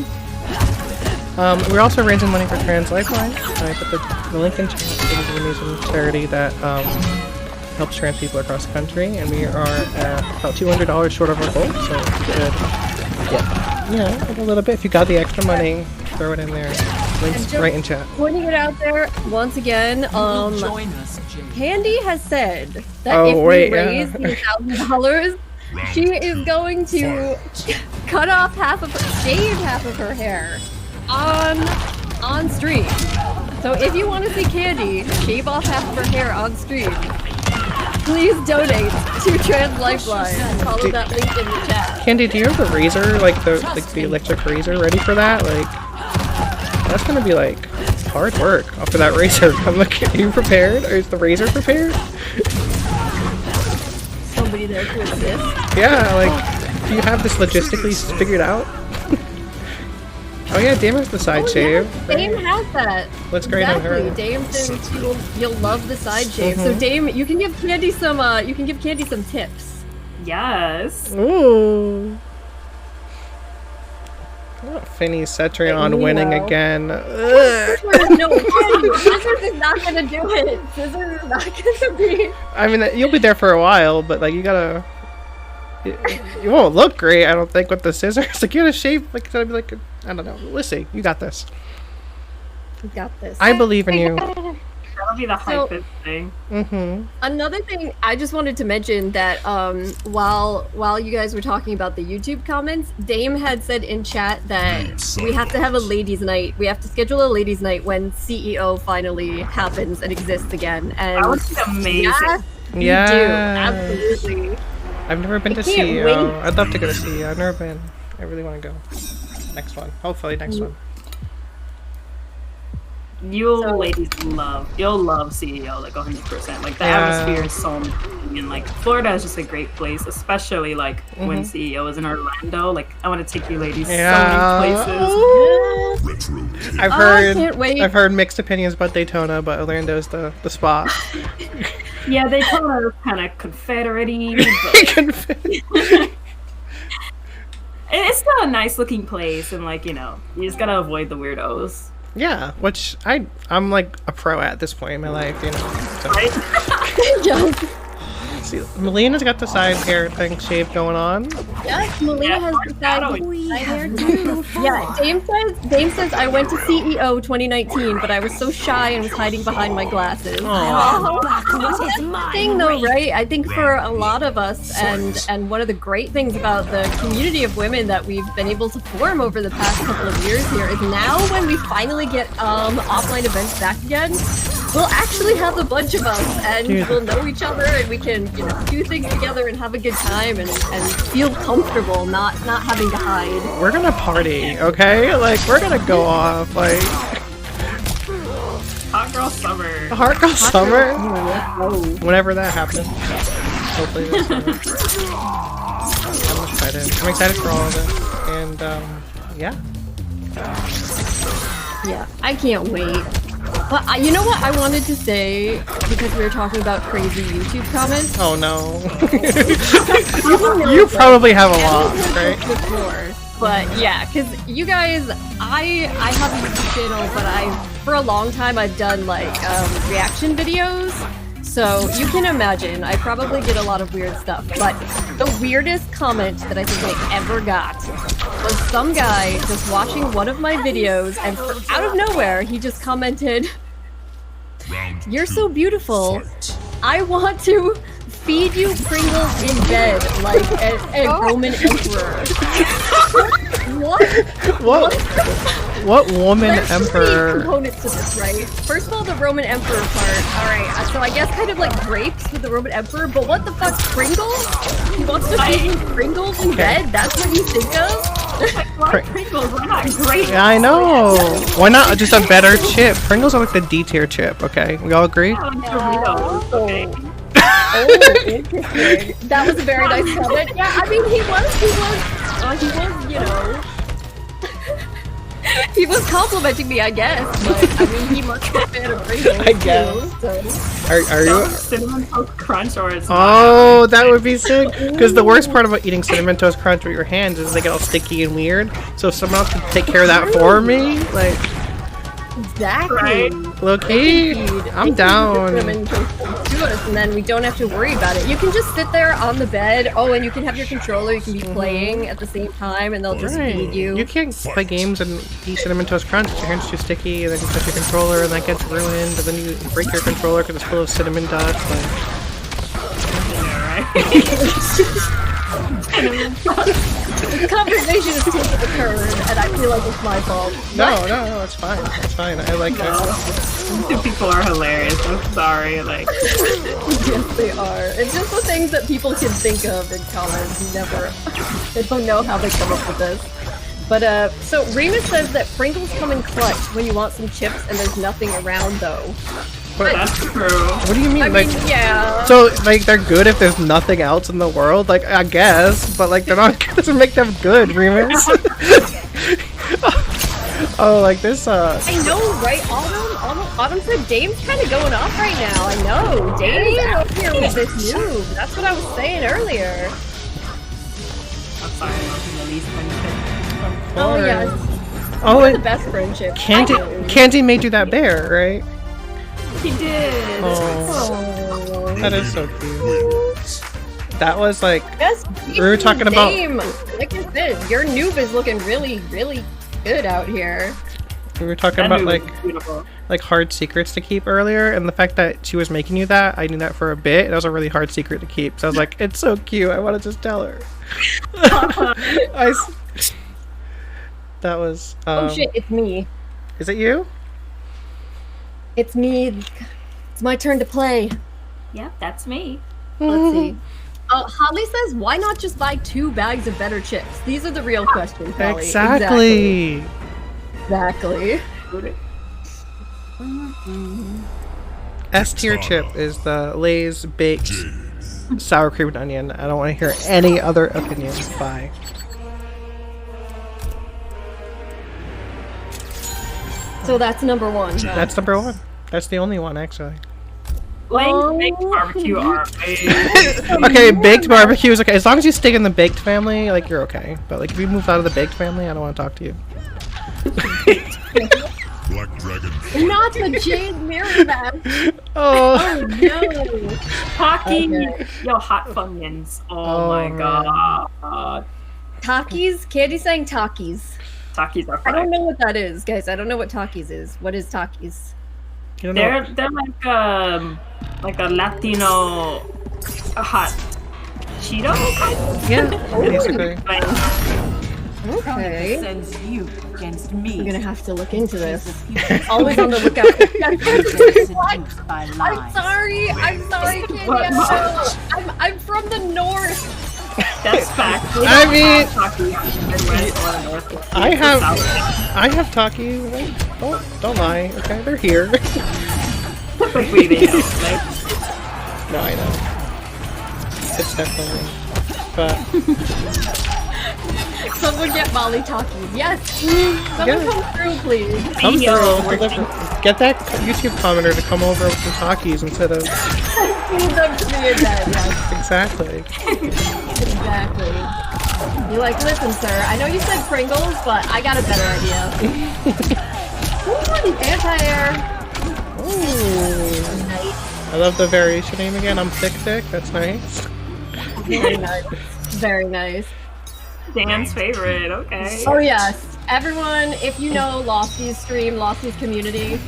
We're also raising money for Trans Lifeline. I put the link in chat. It is an amazing charity that helps trans people across the country, and we are at about $200 short of our goal. So if you could get, like a little bit. If you got the extra money, throw it in there. Links right in chat. Pointing it out there once again. Join us, Jane. Candy has said that Oh, if wait, we yeah. raise the $1,000, she is going to cut off shave half of her hair on stream. So if you want to see Candy shave off half of her hair on stream, please donate to Trans Lifeline. Follow that link in the chat. Candy, do you have the razor, like the electric razor, ready for that? Like, that's gonna be like hard work for that razor. I'm looking. Are you prepared? Or is the razor prepared? Somebody there to assist. Yeah, like, do you have this logistically figured out? Oh yeah, Dame has the side shave. Yeah, Dame has that. Looks great on her. Exactly. Dame says you'll love the side shave. So Dame, you can give Candy some tips. Yes. Ooh. Oh, Finny's Cetrion winning again. Ugh. No, Candy, Scissors is not gonna do it. Scissors is not gonna be. I mean, you'll be there for a while, but like you gotta. You won't look great, I don't think, with the scissors. Like you gotta shave, like it's gonna be like I don't know. Let's see. You got this. You got this. I believe in you. That'll be the hypest thing. Mm-hmm. Another thing I just wanted to mention that while you guys were talking about the YouTube comments, Dame had said in chat that we have to have a ladies' night. We have to schedule a ladies' night when CEO finally happens and exists again. And That would be amazing. yes, you Yeah. do. Absolutely. I've never been to can't CEO. wait. I'd love to go to CEO. I've never been. I really want to go. Next one. Hopefully next one. You'll love CEO like 100%. Like the atmosphere is so amazing, and like Florida is just a great place, especially like when CEO is in Orlando. Like I want to take you ladies so many places. Retro. I've I heard. can't wait. I've heard mixed opinions about Daytona, but Orlando's the spot. Yeah, they call it kind of Confederate-y, but it's still a nice looking place, and like you just gotta avoid the weirdos. Yeah, which I'm like a pro at this point in my life, So. Right? Yes. See, Melina's got the side hair thing shaved going on. Yes, Melina has the side hair too. Yeah, Dame says I went to CEO 2019, but I was so shy and was hiding behind my glasses. That's the thing though, right? I think for a lot of us, and one of the great things about the community of women that we've been able to form over the past couple of years here is now when we finally get offline events back again, we'll actually have a bunch of us, and Dude. we'll know each other, and we can, do things together and have a good time and feel comfortable, not having to hide. We're gonna party, okay? Like, we're gonna go off, like... Hot girl summer. Hot Girl Summer? Oh. Whenever that happens. Hopefully this summer. I'm excited for all of it. And, yeah. Yeah, I can't wait. But you know what I wanted to say, because we were talking about crazy YouTube comments? Oh no. You probably have a lot, right? Before, but yeah, because you guys, I have a YouTube channel, but for a long time I've done like reaction videos. So you can imagine, I probably did a lot of weird stuff, but the weirdest comment that I think I ever got was some guy just watching one of my videos, and out of nowhere, he just commented, "You're so beautiful. I want to feed you Pringles in bed like a Roman emperor." What? What woman There's so many emperor? components to this, right? First of all, the Roman Emperor part. Alright, so I guess kind of like grapes with the Roman Emperor, but what the fuck, Pringles? He wants to feed me Pringles in bed? That's what you think of? Pringles, why not great? Yeah, I know. Why not just a better chip? Pringles are like the D tier chip, okay? We all agree? Doritos, okay. Oh, interesting. That was a very nice comment. Yeah, I mean, he was, he was complimenting me, I guess, but I mean, he must be a fan of Pringles. I guess. So. Are you? Cinnamon Toast Crunch or it's Oh, that would be sick. Because the worst part about eating Cinnamon Toast Crunch with your hands is they get all sticky and weird. So if someone else can take care of that for me, like... Exactly. Right. Low key, I'm down. Women can do us, and then we don't have to worry about it. You can just sit there on the bed. Oh, and you can have your controller. You can be playing at the same time, and they'll just feed you. You can't play games and eat Cinnamon Toast Crunch. Your hand's too sticky, and then you touch your controller, and that gets ruined. And then you break your controller because it's full of cinnamon dust. Like... This conversation is taking a turn, and I feel like it's my fault. No, it's fine. It's fine. I like it. People are hilarious. I'm sorry. Like, Yes, they are. It's just the things that people can think of in comments. They don't know how they come up with this. But, so Remus says that Pringles come in clutch when you want some chips and there's nothing around, though. that's true. What do you mean? I mean, yeah. So, like, they're good if there's nothing else in the world? Like, I guess, but, like, they're not good. Doesn't make them good, Remus. Oh, like this, I know, right? Autumn said Dame's kind of going off right now. I know. Dame is up here with this move. That's what I was saying earlier. I'm sorry, I'm the least friendship. Oh, yeah. Oh, The best friendship. Candy made you that bear, right? He did. Oh, that is so cute. That was like Yes, we were talking about. Dame. Like I said, your noob is looking really, really good out here. We were talking about like hard secrets to keep earlier, and the fact that she was making you that, I knew that for a bit. That was a really hard secret to keep. So I was like, it's so cute. I want to just tell her. That was. Oh shit! It's me. Is it you? It's me. It's my turn to play. Yep, that's me. Let's see. Holly says, why not just buy 2 bags of better chips? These are the real questions, Holly. Exactly. S tier chip is the Lay's baked sour cream and onion. I don't want to hear any other opinions. Bye. So that's number 1. Huh? That's number 1. That's the only one, actually. Lay's baked barbecue are Okay, baked barbecue is okay. As long as you stay in the baked family, like, you're okay. But, like, if you move out of the baked family, I don't want to talk to you. Black Dragon. Not the Jade Mirror match. Oh. Oh no. Hockey. Okay. Yo, hot funyuns. Oh my god. Takis? Candy's saying Takis. Takis are I fine. don't know what that is, guys. I don't know what Takis is. What is Takis? You don't know. They're like a Latino hot Cheeto kind of? Yeah, basically. Okay. Sends you against me. I'm gonna have to look into this. Always on the lookout. What? I'm sorry, Candy. I'm from the north. That's fact. I mean, I have Taki. Like, don't lie. Okay, they're here. Typically, they know. Like, No, I know. It's definitely, but Someone get Molly talking. Yes. Someone come through, please. come through. Deliver. Get that YouTube commenter to come over with some Takis instead of. Feed them to me again. Yes. Exactly. Exactly. You're like, listen, sir. I know you said Pringles, but I got a better idea. Ooh, anti-air. Ooh. Nice. I love the variation name again. I'm Thick. That's nice. Very nice. Very nice. Dan's favorite. Okay. Oh yes, everyone, if you know Losty's stream, Losty's community,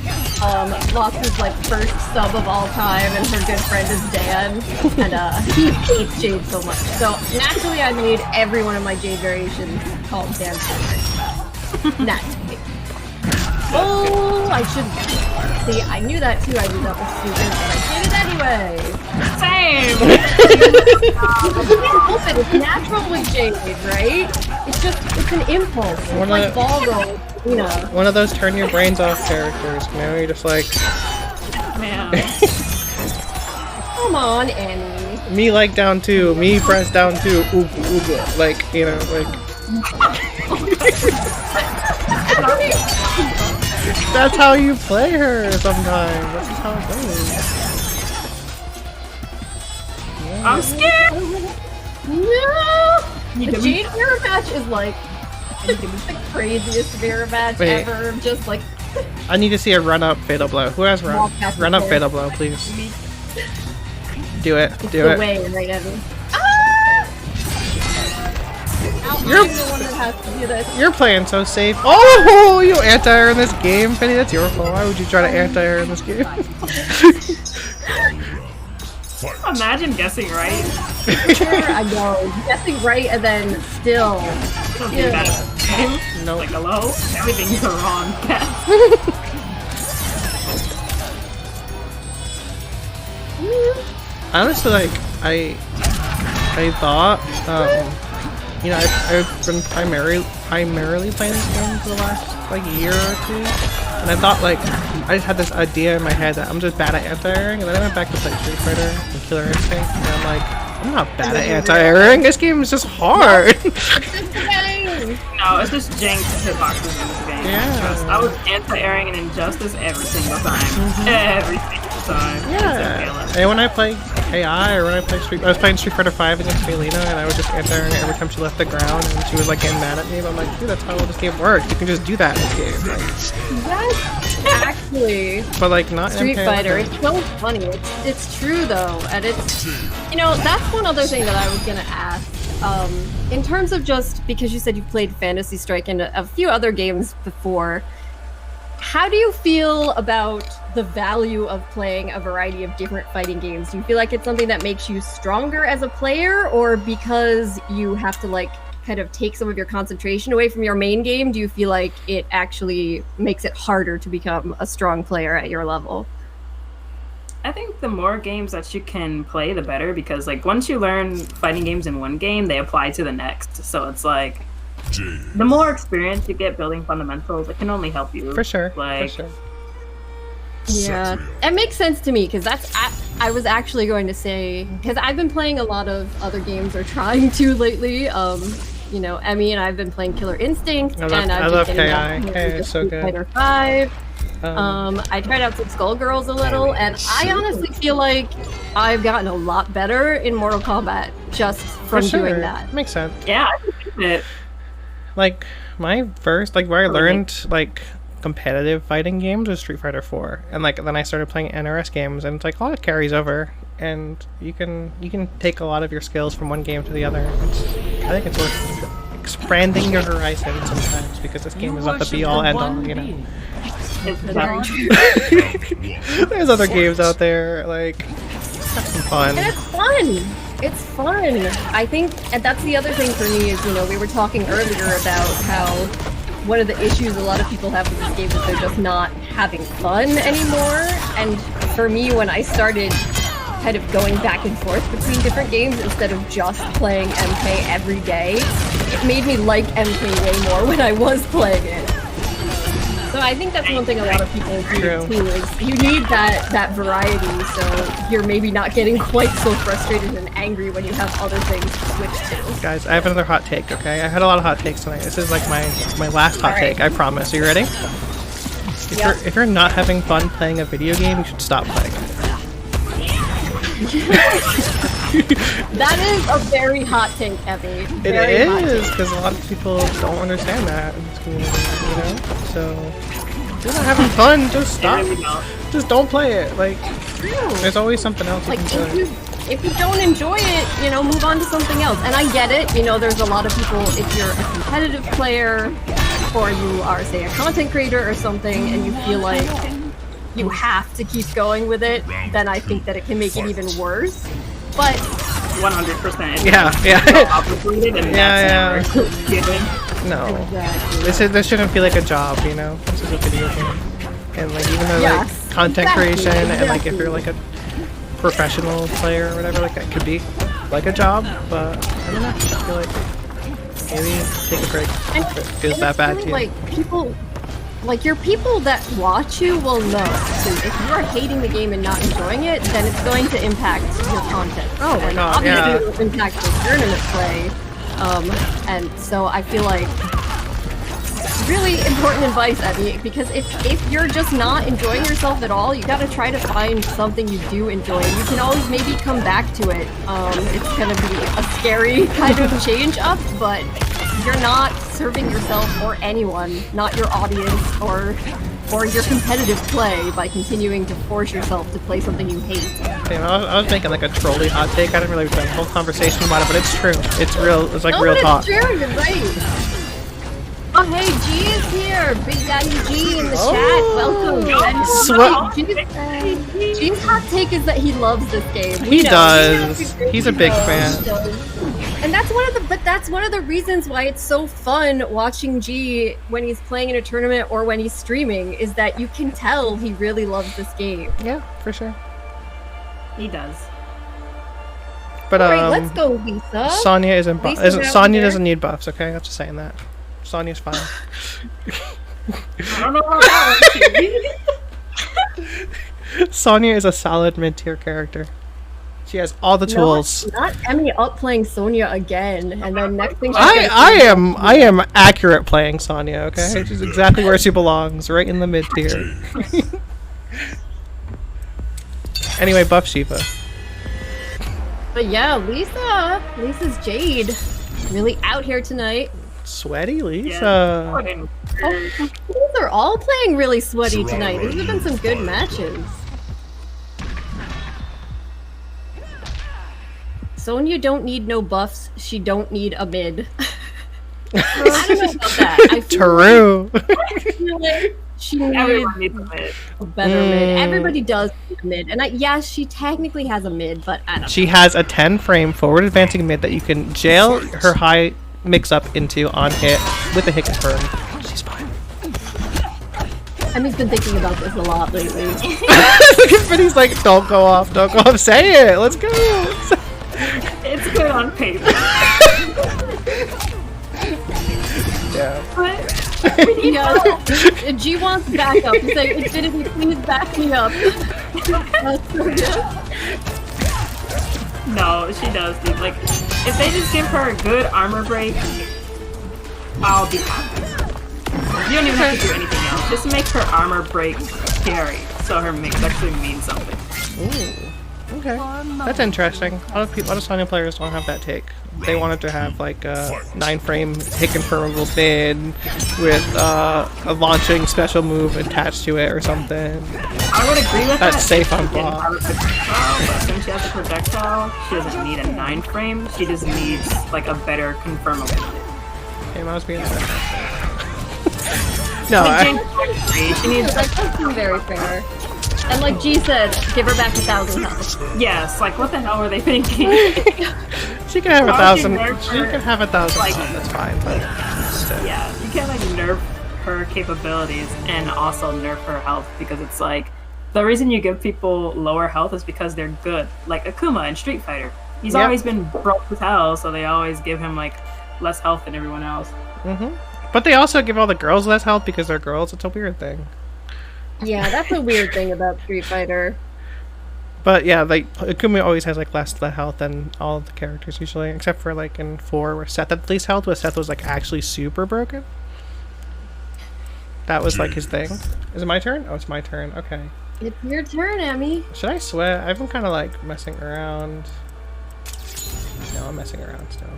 Losty's like first sub of all time, and her good friend is Dan, and he hates Jade so much. So naturally, I made every one of my Jade variations called Dan's favorite. Naturally. Oh, I should see. I knew that too. I knew that was stupid, but I did it anyway. Same. You can't help it. It's natural with Jade, right? It's an impulse. It's like ball roll, you know. One of those turn your brains off characters. You know, you're just like. Man. Come on, Annie. Me like down two. Me press down two. Ooga ooga. Like, you know, like. That's how you play her sometimes. That's just how it goes. Yeah. I'm scared. No! The Jade mirror match is like the craziest mirror match ever. Just like. I need to see a run up fatal blow. Who has run? Run up fatal blow, please. Do it. Do it. Way, right, Evan. You're the one that has to do this. You're playing so safe. Oh, you anti-air in this game, Penny. That's your fault. Why would you try to anti-air in this game? Imagine guessing right. Sure, I know. Guessing right and then still. Don't do that. No. Like, hello? Everything's a wrong guess. Honestly, like, I thought, you know, I've been primarily playing this game for the last, like, year or two, and I thought, like, I just had this idea in my head that I'm just bad at anti-airing, and then I went back to play Street Fighter and Killer Instinct, and I'm like, I'm not bad at anti-airing, this game is just hard! No, it's just jank hitboxes in this game. Yeah. I was anti-airing an Injustice every single time. Every single time. Yeah. And when I play AI, or when I was playing Street Fighter 5 against Felina, and I was just anti-airing every time she left the ground, and she was like getting mad at me, but I'm like, dude, that's how this game works. You can just do that in this game. Like, yes, actually. But like, not Street Fighter. It's so funny. It's true though, and it's, you know, that's one other thing that I was gonna ask. In terms of just, because you said you played Fantasy Strike and a few other games before, how do you feel about the value of playing a variety of different fighting games? Do you feel like it's something that makes you stronger as a player, or because you have to like kind of take some of your concentration away from your main game, do you feel like it actually makes it harder to become a strong player at your level? I think the more games that you can play, the better, because like once you learn fighting games in one game, they apply to the next. So it's like the more experience you get building fundamentals, it can only help you. For sure. Like, for sure. Yeah, it makes sense to me, because that's I was actually going to say, because I've been playing a lot of other games, or trying to lately. You know, Emmy and I've been playing Killer Instinct, I and I've love been KI. KI is so good. Fighter 5. I tried out some Skullgirls a little, and I honestly feel like I've gotten a lot better in Mortal Kombat just from doing that. Makes sense. yeah, I can see it. Like, my first, like, where I learned, like, competitive fighting games was Street Fighter 4. And, like, then I started playing NRS games, and it's like, all it carries over. And you can take a lot of your skills from one game to the other. I think it's worth expanding your horizon sometimes, because this game is not the be-all, end-all, you know? It's There's other games out there, like, have some fun. And it's fun! It's fun. I think, and that's the other thing for me is, you know, we were talking earlier about how one of the issues a lot of people have with this game is they're just not having fun anymore. And for me, when I started kind of going back and forth between different games instead of just playing MK every day, it made me like MK way more when I was playing it. So I think that's one thing a lot of people do too, is you need that variety, so you're maybe not getting quite so frustrated and angry when you have other things to switch to. Guys, I have another hot take, okay? I had a lot of hot takes tonight. This is like my last hot take, I promise. Are you ready? If you're not having fun playing a video game, you should stop playing it. That is a very hot take, Evie. It is, because a lot of people don't understand that in this community, you know? So, if you're not having fun, just stop. Just don't play it. Like, there's always something else you can do. If you don't enjoy it, you know, move on to something else. And I get it, you know, there's a lot of people, if you're a competitive player, or you are, say, a content creator or something, and you feel like you have to keep going with it, then I think that it can make it even worse. But 100%. Yeah. No. Exactly. This shouldn't feel like a job, you know? This is a video game. And like even though like content creation and like if you're like a professional player or whatever, like that could be like a job, but I don't know. I feel like maybe take a break if it feels that bad to you. Like people your people that watch you will know. So if you are hating the game and not enjoying it, then it's going to impact your content. Oh my god, obviously it will impact the tournament play. And so I feel like really important advice, Evie, because if you're just not enjoying yourself at all, you gotta try to find something you do enjoy. You can always maybe come back to it. It's gonna be a scary kind of change up, but you're not serving yourself or anyone, not your audience or your competitive play by continuing to force yourself to play something you hate. Yeah, I was making like a trolley hot take. I didn't really spend a whole conversation about it, but it's true. It's real. It's like real talk. It's true. You're right. Oh, hey, G is here. Big Daddy G in the chat. Welcome. G's hot take is that he loves this game. He does. He's a big fan. And that's one of the reasons why it's so fun watching G when he's playing in a tournament or when he's streaming, is that you can tell he really loves this game. Yeah, for sure. He does. But Alright, let's go, Lisa. Sonya Sonya doesn't need buffs, okay? I'm just saying that. Sonya's fine. I don't know about that one. Sonya is a solid mid-tier character. She has all the tools. Not Emmy up playing Sonya again, and then next thing I am accurate playing Sonya, okay? She's exactly where she belongs, right in the mid-tier. Anyway, buff Shiva. But yeah, Lisa's Jade. Really out here tonight. Sweaty Lisa. These are all playing really sweaty tonight. These have been some good matches. Sonya don't need no buffs. She don't need a mid. I don't know about that. True. She needs a better mid. Everybody does need a mid. And yes, she technically has a mid, but I don't know. She has a 10 frame forward advancing mid that you can jail her high mix up into on hit with a hit confirm. She's fine. Emmy's been thinking about this a lot lately. But he's like, don't go off, say it, let's go. It's good on paper. Yeah. But, you know, G wants backup. He's like, Infinity, please back me up. That's so good. No, she does, dude. Like, if they just give her a good armor break, I'll be happy. You don't even have to do anything else. Just make her armor break scary, so her mix actually means something. Ooh, okay. That's interesting. A lot of Sonya players don't have that take. They wanted to have like a 9-frame hit confirmable mid with a launching special move attached to it or something. I would agree with that. That's safe on block. But since she has a projectile, she doesn't need a 9-frame. She just needs like a better confirmable mid. Okay, I was being No, she needs. That does seem very fair. And like G said, give her back 1,000 health. Yes, like what the hell were they thinking? She can have 1,000. Nerf She can have 1,000. like, That's fine. But yeah, you can't like nerf her capabilities and also nerf her health because it's like the reason you give people lower health is because they're good. Like Akuma in Street Fighter, he's always been broke as hell, so they always give him like less health than everyone else. But they also give all the girls less health because they're girls. It's a weird thing. Yeah, that's a weird thing about Street Fighter. But yeah, like Akuma always has like less health than all of the characters usually, except for like in 4 where Seth had the least health, but Seth was like actually super broken. That was like his thing. Is it my turn? Oh, it's my turn. Okay. It's your turn, Emmy. Should I sweat? I've been kind of like messing around. No, I'm messing around still.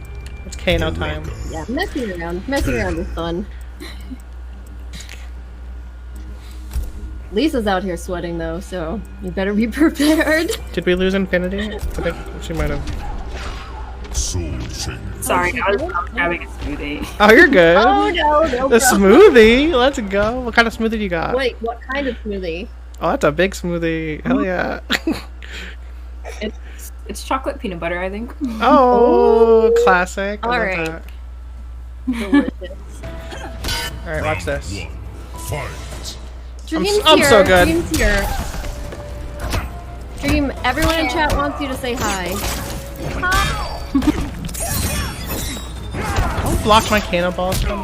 It's Kano time. Yeah, messing around. Messing around is fun. Lisa's out here sweating though, so you better be prepared. Did we lose Infinity? I think she might have. Soul chain. Sorry, I was grabbing a smoothie. Oh, you're good. Oh no, The smoothie. Let's go. What kind of smoothie do you got? Wait, what kind of smoothie? Oh, that's a big smoothie. Hell yeah. It's chocolate peanut butter, I think. Oh, classic. I All love right. that. Delicious. All right, watch this. Fight. Dream's I'm here. so good. Dream's here. Dream, everyone in chat wants you to say hi. Don't block my cannonballs. I'm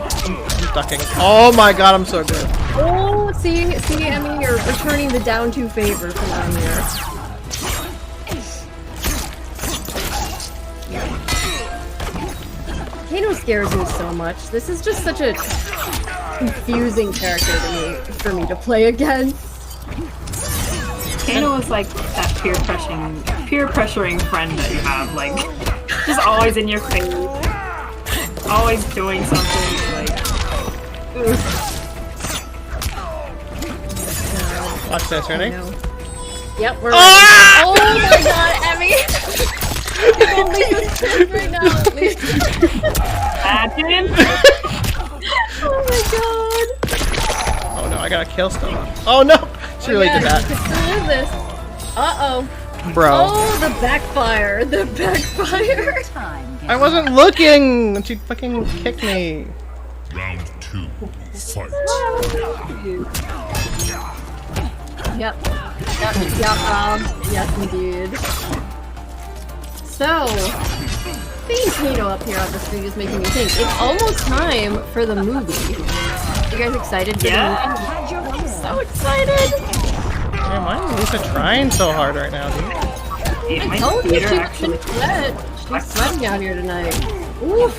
ducking. Oh my god, I'm so good. Oh, see, Emmy, you're returning the down 2 favor from down here. Kano scares me so much. This is just such a confusing character for me to play against. Kano is like that peer pressuring friend that you have, like just always in your face, always doing something. Like, Watch this, ready? Yep, we're ready. Oh my god, Emmy! right now, imagine. Oh my god! Oh no, I gotta kill stuff. Oh no! She really did that. Who is this? Uh-oh. Bro. Oh, the backfire. The backfire. I wasn't looking! And she fucking kicked me. Round 2. Fight. Yep. Yes, indeed. So, seeing Kano up here on the screen is making me think. It's almost time for the movie. You guys excited for the movie? I'm so excited! Man, why is Lisa trying so hard right now, dude? My I told you theater she actually. She's sweating out here tonight. Oof.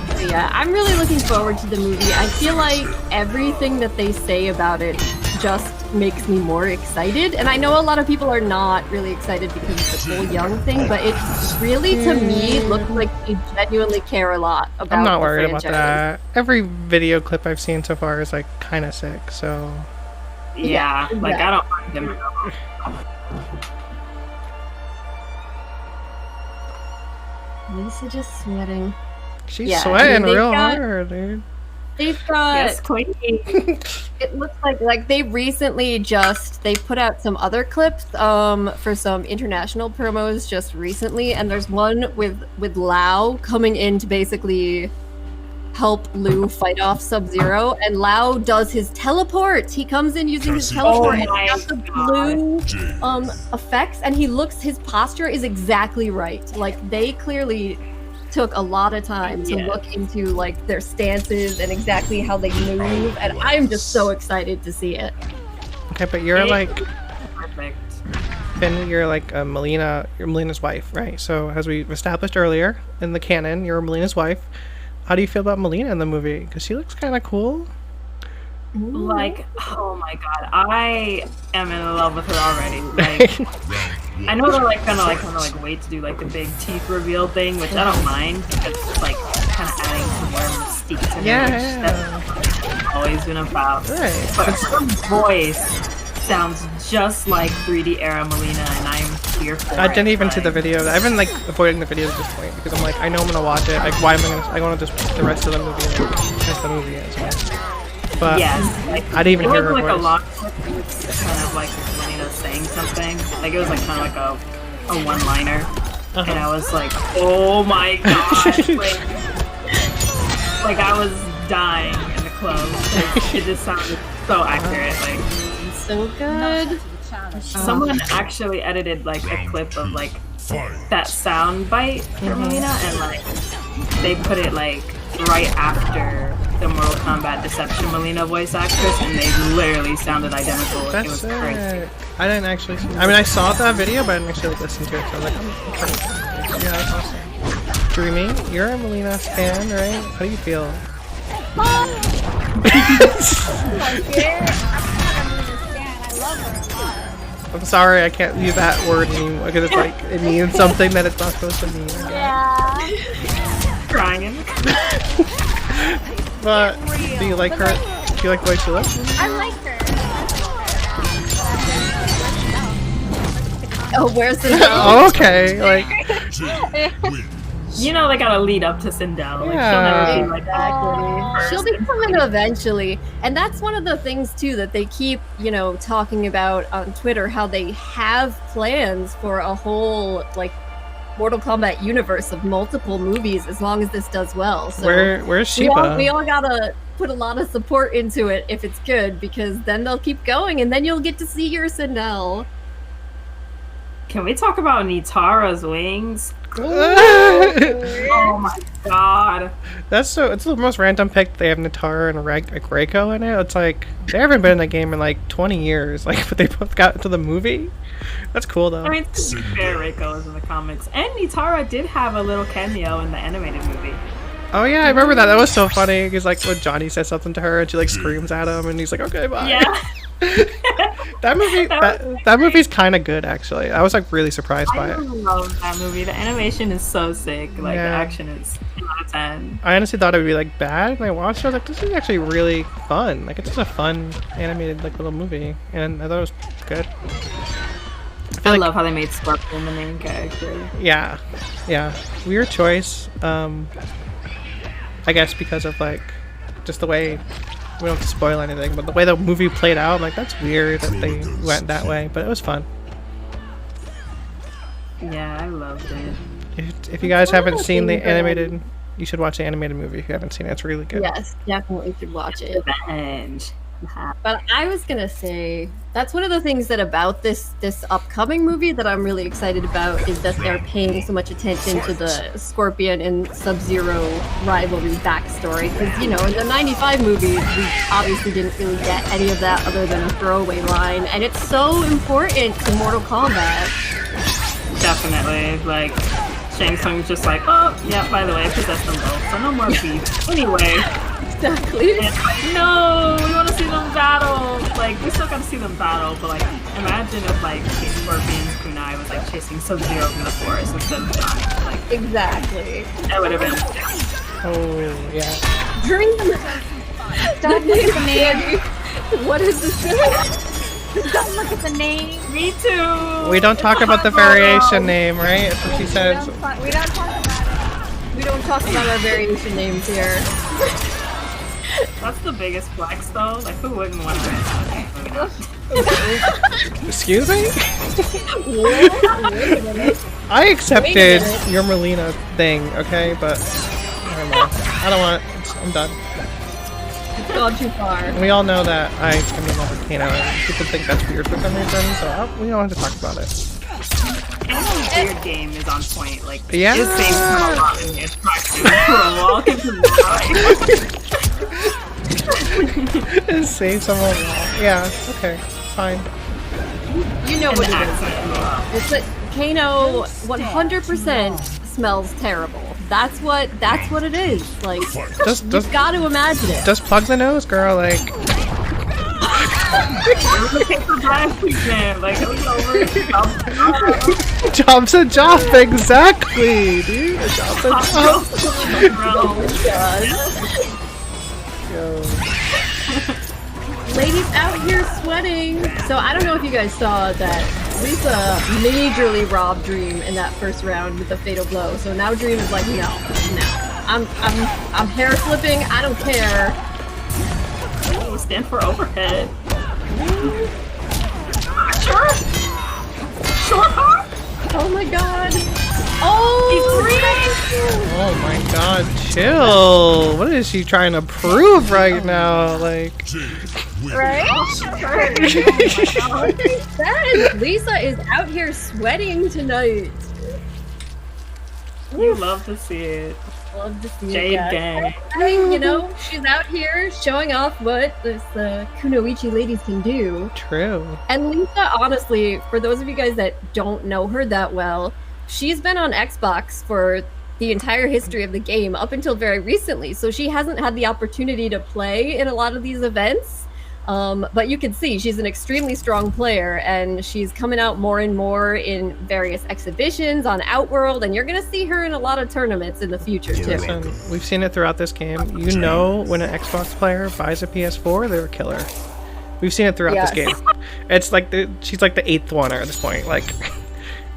But yeah, I'm really looking forward to the movie. I feel like everything that they say about it just makes me more excited. And I know a lot of people are not really excited because of the whole young thing, but it really, to me, looks like they genuinely care a lot about I'm not the worried about franchise. that. Every video clip I've seen so far is like kind of sick, so... Yeah, like I don't mind them. Lisa just sweating. She's sweating they've real got- hard, dude. They've got... Yes, queen. It looks like they recently they put out some other clips for some international promos just recently, and there's one with Lau coming in to basically help Liu fight off Sub-Zero, and Lau does his teleport. He comes in using his teleport and has the blue effects, and his posture is exactly right. Like they clearly took a lot of time to look into like their stances and exactly how they move, and I'm just so excited to see it. Okay, but you're like... Perfect. Finn, you're like you're Melina's wife, right? So as we established earlier in the canon, you're Melina's wife. How do you feel about Melina in the movie? Because she looks kind of cool. Like, oh my god, I am in love with her already. Like, I know they're like kind of wait to do like the big teeth reveal thing, which I don't mind because it's like kind of adding some more mystique to her. Yeah. That's what I've always been about. Right. But her voice sounds just like 3D era Melina, and I'm here for it. I didn't even see the video. I've been like avoiding the videos at this point because I'm like, I know I'm gonna watch it. Like, why am I gonna? I want to just the rest of the movie. Like, the movie as well. But yes, I didn't even hear her like voice. a lot of kind of like Melina saying something. Like it was like kind of like a one-liner, and I was like, oh my god, like I was dying in the club. Like, it just sounded so accurate. Like So good. someone actually edited like a clip of like that sound bite for Melina, and like they put it like right after the Mortal Kombat Deception Melina voice actress, and they literally sounded identical. Like, it was crazy. I didn't actually see, I mean, I saw that video, but I didn't actually listen to it, so I was like, yeah, that's awesome. Dreamy, you're a Melina fan, right? How do you feel? I love her a lot. I'm sorry, I can't use that word anymore, because it's like, it means something that it's not supposed to mean. Yeah. Crying. But, do you like her? Do you like the way she looks? I like her. Oh, where's the Oh, okay, like, You know they gotta lead up to Sindel. Like Yeah. she'll never be like that. She'll be coming eventually. And that's one of the things too that they keep, talking about on Twitter, how they have plans for a whole like Mortal Kombat universe of multiple movies as long as this does well. So where's Sheba? we all gotta put a lot of support into it if it's good, because then they'll keep going and then you'll get to see your Sindel. Can we talk about Nitara's wings? Oh my god. It's the most random pick. They have Nitara and Reiko in it. It's like, they haven't been in the game in like 20 years, like, but they both got into the movie. That's cool though. I mean, to be fair, Reiko is in the comics. And Nitara did have a little cameo in the animated movie. Oh yeah, I remember that. That was so funny. Because like when Johnny says something to her and she like screams at him and he's like, okay, bye. Yeah. that movie's kind of good actually. I was like really surprised by it. I love that movie. The animation is so sick. Like the Yeah. action is 10 out of 10. I honestly thought it would be like bad when I watched it. I was like, this is actually really fun. Like it's just a fun animated like little movie, and I thought it was good. I love how they made Scorpion the main character. Yeah, weird choice. I guess because of like just the way, we don't have to spoil anything, but the way the movie played out, I'm like, that's weird that they went that way, but it was fun. Yeah, I loved it. If you guys haven't seen the animated, you should watch the animated movie if you haven't seen it. It's really good. Yes, definitely should watch it. Revenge. But I was gonna say that's one of the things that about this upcoming movie that I'm really excited about is that they're paying so much attention to the Scorpion and Sub-Zero rivalry backstory. Because in the '95 movies, we obviously didn't really get any of that other than a throwaway line, and it's so important to Mortal Kombat. Definitely, like Shang Tsung's just like, oh yeah, by the way, I possess them both, so no more beef. Anyway. Exactly. And it's like, no, we want to see them battle. Like, we still got to see them battle, but like, imagine if like Scorpion's kunai was like chasing Sub-Zero from the forest instead of Johnny. Like, exactly. That would have been. Oh yeah. Dream. Don't look at the name. What is this? Don't look at the name. Me too. We don't talk about the variation name, right? That's what she says. We don't talk about it. We don't talk about our variation names here. That's the biggest flex, though. Like, who wouldn't want to? Okay, moving on. Excuse me? I accepted your Melina thing, okay, but I don't know. I don't want it. I'm done. It's gone too far. We all know that I am in love with Kano, and people think that's weird for some reason, so we don't have to talk about it. Kano's weird game is on point. Like, Yeah. it saves him a lot in his practice for a walk into the It saves someone. Yeah, okay, fine. You know what it is. It's that Kano 100% smells terrible. That's what it is. Like, you've got to imagine it. Just plug the nose, girl. Like, Like, job's a job, exactly, dude. A job's a job. Yo. Ladies out here sweating. So I don't know if you guys saw that Lisa majorly robbed Dream in that first round with the fatal blow. So now Dream is like, no. I'm hair flipping. I don't care. stand for overhead. Sure. Short hop. Oh my god. Oh, oh my god, chill. What is she trying to prove right now? Like, right? Lisa is out here sweating tonight. You love to see it. Love to see Jade it. gang. I mean, you know, she's out here showing off what this Kunoichi ladies can do. True. And Lisa, honestly, for those of you guys that don't know her that well, she's been on Xbox for the entire history of the game up until very recently. So she hasn't had the opportunity to play in a lot of these events. But you can see she's an extremely strong player, and she's coming out more and more in various exhibitions on Outworld, and you're going to see her in a lot of tournaments in the future, too. Listen, we've seen it throughout this game. You know when an Xbox player buys a PS4, they're a killer. We've seen it throughout this game. It's like she's like the 8th one at this point. Like,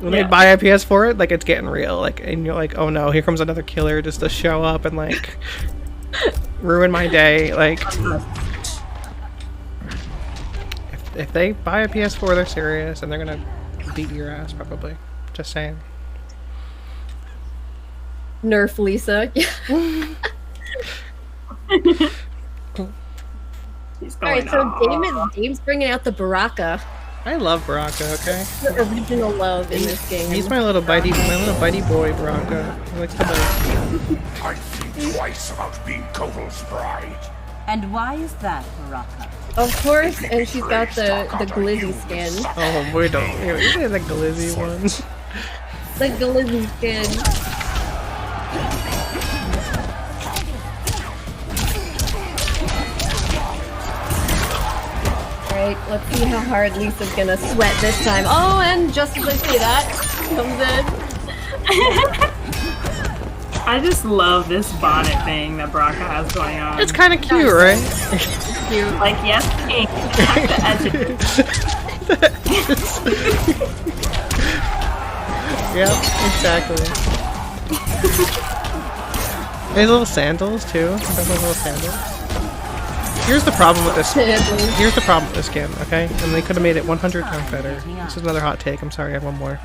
when they buy a PS4, like, it's getting real. Like, and you're like, oh no, here comes another killer just to show up and, like, ruin my day. Like... If they buy a PS4, they're serious, and they're gonna beat your ass, probably. Just saying. Nerf Lisa. Alright, so Dame's bringing out the Baraka. I love Baraka, okay? The original love in this game. He's my little bitey boy, Baraka. He likes to bite. I think twice about being Koval's bride. And why is that, Baraka? Of course, and she's got the glizzy skin. Oh, we don't. You say the glizzy one. The glizzy skin. Alright, let's see how hard Lisa's gonna sweat this time. Oh, and just as I say that, comes in. I just love this bonnet thing that Baraka has going on. It's kind of cute, right? Cute. Like, yes, pink. The edges. Yep, exactly. There's little sandals too. There's little sandals. Here's the problem with this. Here's the problem with this skin, okay? And they could have made it 100 times better. This is another hot take. I'm sorry, I have one more.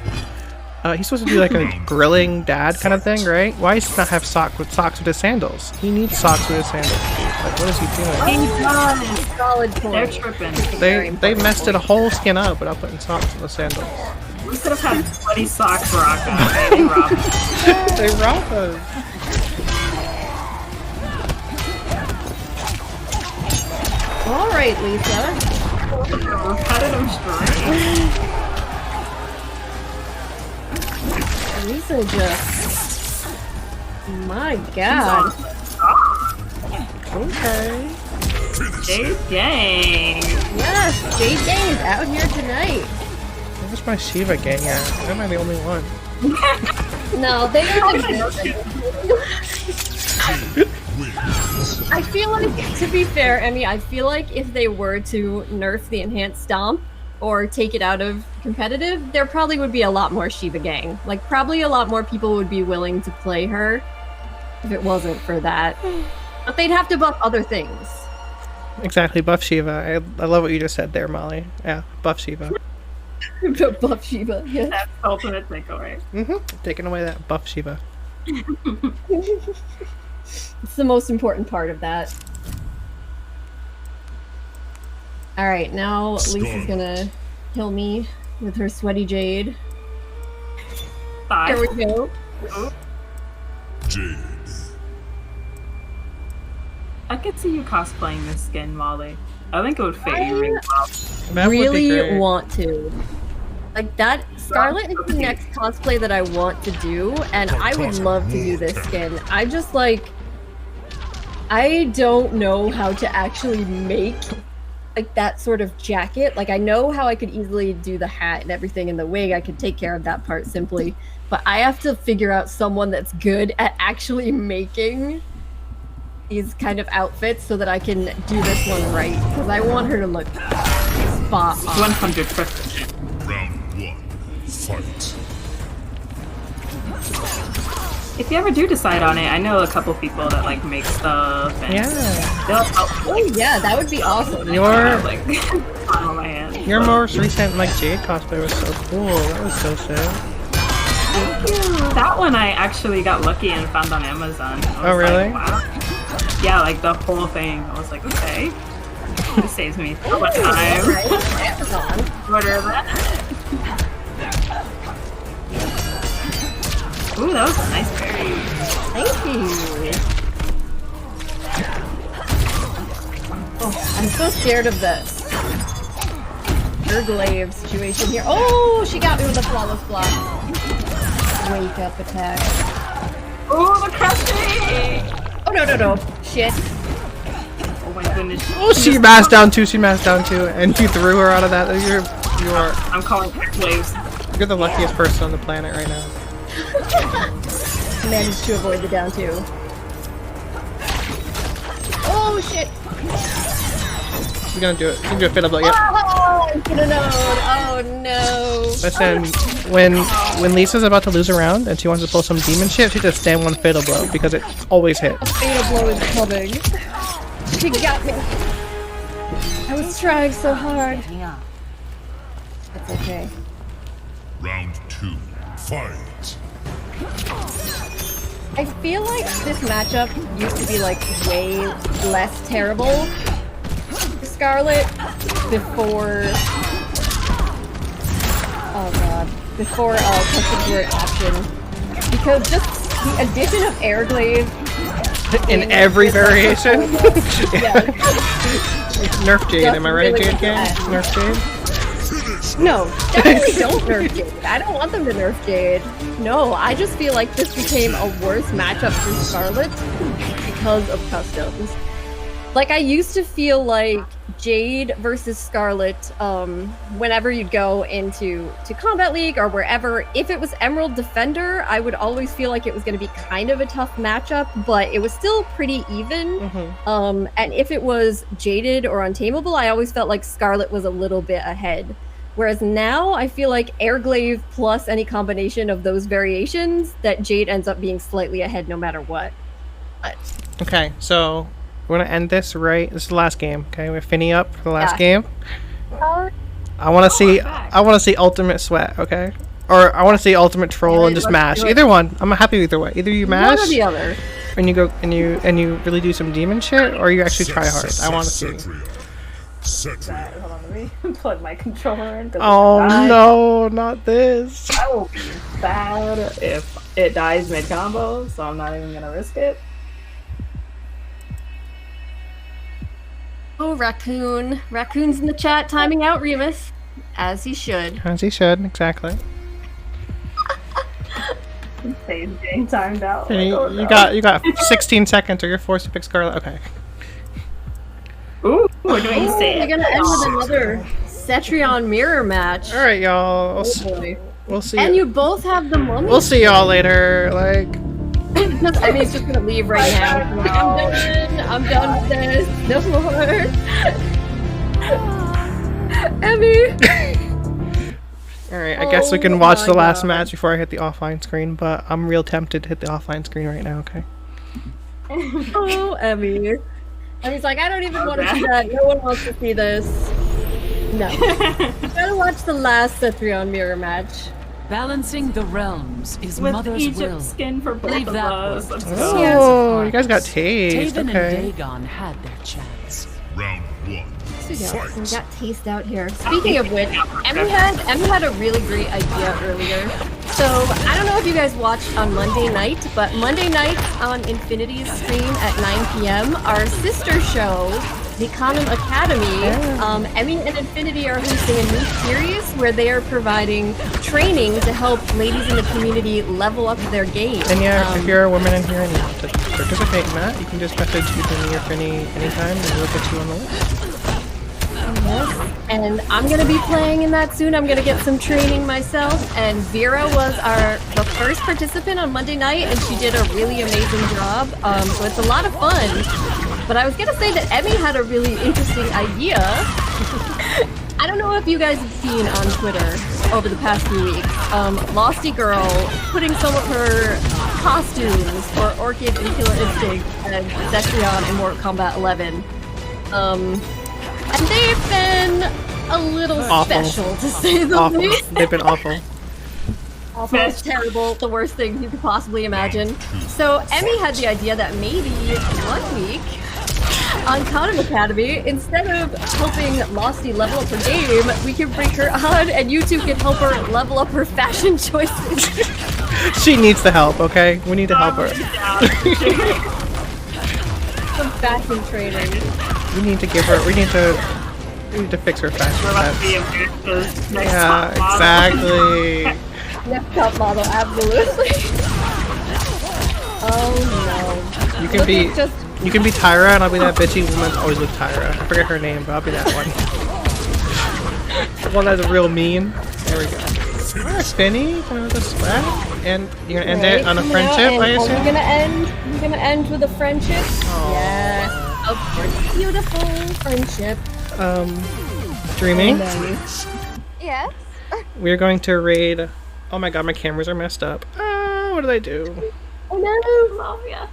He's supposed to be like a grilling dad kind of thing, right? Why does he not have socks with his sandals? He needs socks with his sandals. Like, what is he doing? Solid point. They're tripping. They messed it a whole skin up without putting socks with the sandals. We could have had sweaty socks, Baraka. They robbed us. They robbed us. All right, Lisa. Repetitive string. Lisa just... My god. Okay. Jade gang. Yes, Jade gang is out here tonight. Where's my Shiva gang at? Am I the only one? No, they don't exist. I feel like, to be fair, Emmy, I feel like if they were to nerf the enhanced stomp, or take it out of competitive, there probably would be a lot more Shiva gang. Like, probably a lot more people would be willing to play her if it wasn't for that. But they'd have to buff other things. Exactly, buff Shiva. I love what you just said there, Molly. Yeah, buff Shiva. Buff Shiva, yes. That's the ultimate takeaway. Taking away that buff Shiva. It's the most important part of that. Alright, now Lisa's gonna kill me with her sweaty jade. Here we go. Jade. I could see you cosplaying this skin, Molly. I think it would fit you really well. That really want to. Like, that Scarlet is the next cosplay that I want to do, and I would love to do this skin. I just, like... I don't know how to actually make like that sort of jacket. Like, I know how I could easily do the hat and everything and the wig. I could take care of that part simply. But I have to figure out someone that's good at actually making these kind of outfits so that I can do this one right. Because I want her to look spot on. 100%. Round 1. Fight. if you ever do decide on it, I know a couple people that like make stuff. And they'll help. Oh yeah, that would be awesome. Your on my hand. Your most recent like Jade cosplay was so cool. That was so sick. Thank you. That one I actually got lucky and found on Amazon. Oh really? Like, wow. Yeah, like the whole thing. I was like, okay, this saves me so much time. Amazon. Order that. Ooh, that was a nice berry. Thank you. Oh, I'm so scared of this Erglaive situation here. Oh, she got me with a flawless block. Wake up attack. Oh, the crushing! Oh no. Shit. Oh my goodness. Oh, she mashed down too. And you threw her out of that. You are. I'm calling waves. You're the luckiest person on the planet right now. Managed to avoid the down two. Oh shit! She's gonna do it. She's gonna do a fit up like it. Oh, I should have known. Oh no. Listen, when Lisa's about to lose a round and she wants to pull some demon shit, she just stand one fatal blow because it always hits. A fatal blow is coming. She got me. I was trying so hard. It's okay. Round 2. Fight. I feel like this matchup used to be like way less terrible for Scarlet before custom word option, because just the addition of Airglaive in every variation. Yeah. Nerf Jade, am I right, really Jade gang? Nerf Jade? No, definitely don't nerf Jade. I don't want them to nerf Jade. No, I just feel like this became a worse matchup for Scarlet because of customs. Like, I used to feel like Jade versus Scarlet, whenever you'd go into Combat League or wherever, if it was Emerald Defender, I would always feel like it was going to be kind of a tough matchup, but it was still pretty even. Mm-hmm. And if it was Jaded or Untamable, I always felt like Scarlet was a little bit ahead. Whereas now, I feel like Airglaive plus any combination of those variations, that Jade ends up being slightly ahead no matter what. But okay, so we're gonna end this right. This is the last game. Okay, we're Finny up for the last game. I want to see ultimate sweat. Okay, or I want to see ultimate troll and just mash. Either one. I'm happy either way. Either you mash, one or the other, and you go and you really do some demon shit, or you actually try hard. I want to see. Hold on, let me plug my controller in. Oh no, not this. I will be bad if it dies mid combo, so I'm not even gonna risk it. Oh, Raccoon. Raccoon's in the chat timing out Remus. As he should. As he should, exactly. He's getting timed out. Like, oh, you got 16 seconds or you're forced to pick Scarlet. Okay. Ooh, we're doing safe. We're gonna end with another Cetrion mirror match. Alright, y'all. We'll see. And you both have the mummy. We'll see y'all later. Like, Emmy's just gonna leave right now. I'm done with this. No more. Emmy. Alright, I guess we can watch the last match before I hit the offline screen, but I'm real tempted to hit the offline screen right now, okay? Oh, Emmy. Emmy's like, I don't even want to see that. No one wants to see this. No. You gotta watch the last Cetrion mirror match. Balancing the realms is with mother's Egypt will. skin for both Leave of that us. work. Oh, you guys got taste. Taven Okay. and Dagon had their chance. Round 1. We Fight. got taste out here. Speaking of which, Emmy had a really great idea earlier. So, I don't know if you guys watched on Monday night, but Monday nights on Infinity's stream at 9 p.m., our sister show, the Kahnum Academy, Emmy and Infinity are hosting a new series where they are providing training to help ladies in the community level up their game. And yeah, if you're a woman in here and you want to participate in that, you can just message me or Finny anytime and we'll get you on the list. Yes, and I'm gonna be playing in that soon. I'm gonna get some training myself. And Vera was the first participant on Monday night, and she did a really amazing job. So it's a lot of fun. But I was gonna say that Emmy had a really interesting idea. I don't know if you guys have seen on Twitter over the past few weeks, Losty Girl putting some of her costumes for Orchid and Killer Instinct and Zestrion in Mortal Kombat 11. And they've been a little awful. Special, to say the Awful. least. They've been awful. Awful, terrible, the worst thing you could possibly imagine. So Emmy had the idea that maybe 1 week on Kahnum Academy, instead of helping Losty level up her game, we can bring her on and you two can help her level up her fashion choices. She needs the help, okay? We need to help her. Some fashion training. We need to give her. We need to fix her fashion. Yeah, exactly. Next top model, absolutely. Oh no. You can be Tyra, and I'll be that bitchy woman always with Tyra. I forget her name, but I'll be that one. The one that's real mean. There we go. Alright, Spinny, the swag, and you're gonna end it on a friendship, I assume. We're gonna end with a friendship. Aww. Yes, of course. Beautiful friendship. Dreaming. Yes. We're going to raid. Oh my god, my cameras are messed up. What did I do? Oh no, Mafia.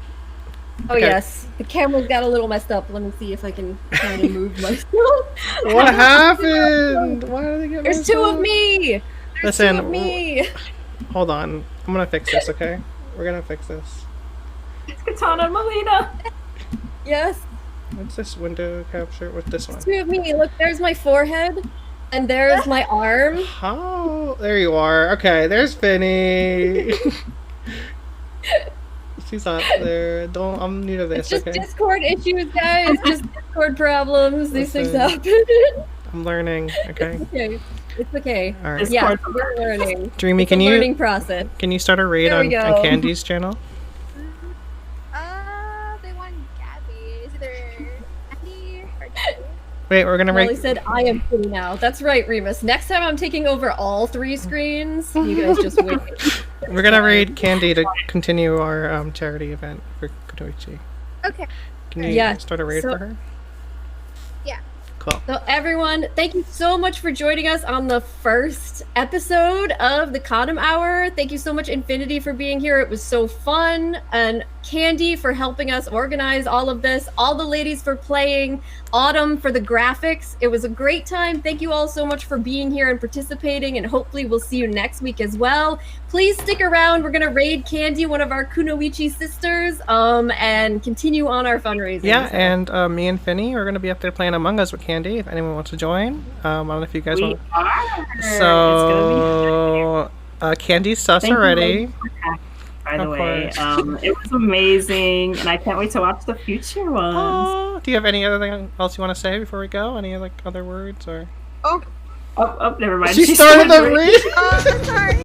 Oh Okay. yes, the camera's got a little messed up. Let me see if I can kind of move myself. What happened? Why did they get There's messed two up? of me. There's Listen, two of me. Hold on. I'm gonna fix this, okay? We're gonna fix this. It's Katana and Melina. Yes, What's this window capture? What's this one? two of me. Look, there's my forehead, and there's my arm. Oh, there you are. Okay, there's Finny. She's not there. I'm new to this, It's just okay? Discord issues, guys. Just Discord problems. These things Listen. happen. I'm learning, okay? Okay, it's okay. Alright. Yeah, we're learning. Dreamy, It's a learning process. can you start a raid There on we go. Candy's channel? They want Gabby. Is either Andy or Gabby? Wait, we're gonna Molly raid. said, I am free now. That's right, Remus. Next time I'm taking over all 3 screens. You guys just wait. We're gonna raid Candy to continue our charity event for Kunoichi. Okay. Can you Yeah, start a raid so- for her? Yeah. Cool. So everyone, thank you so much for joining us on the first episode of the Kahnum Hour. Thank you so much, Infinity, for being here. It was so fun. And Candy for helping us organize all of this. All the ladies for playing. Autumn for the graphics. It was a great time. Thank you all so much for being here and participating. And hopefully we'll see you next week as well. Please stick around. We're going to raid Candy, one of our Kunoichi sisters, and continue on our fundraising. Yeah, So- and me and Finny are gonna be up there playing Among Us with Candy. If anyone wants to join, I don't know if you guys We want. are. So, Candy's sus Thank you, already. ladies, for asking, by the Of way. course. It was amazing, and I can't wait to watch the future ones. Oh, do you have any other thing else you want to say before we go? Any other words or? Oh, never mind. She started the raid. raid. Oh, sorry.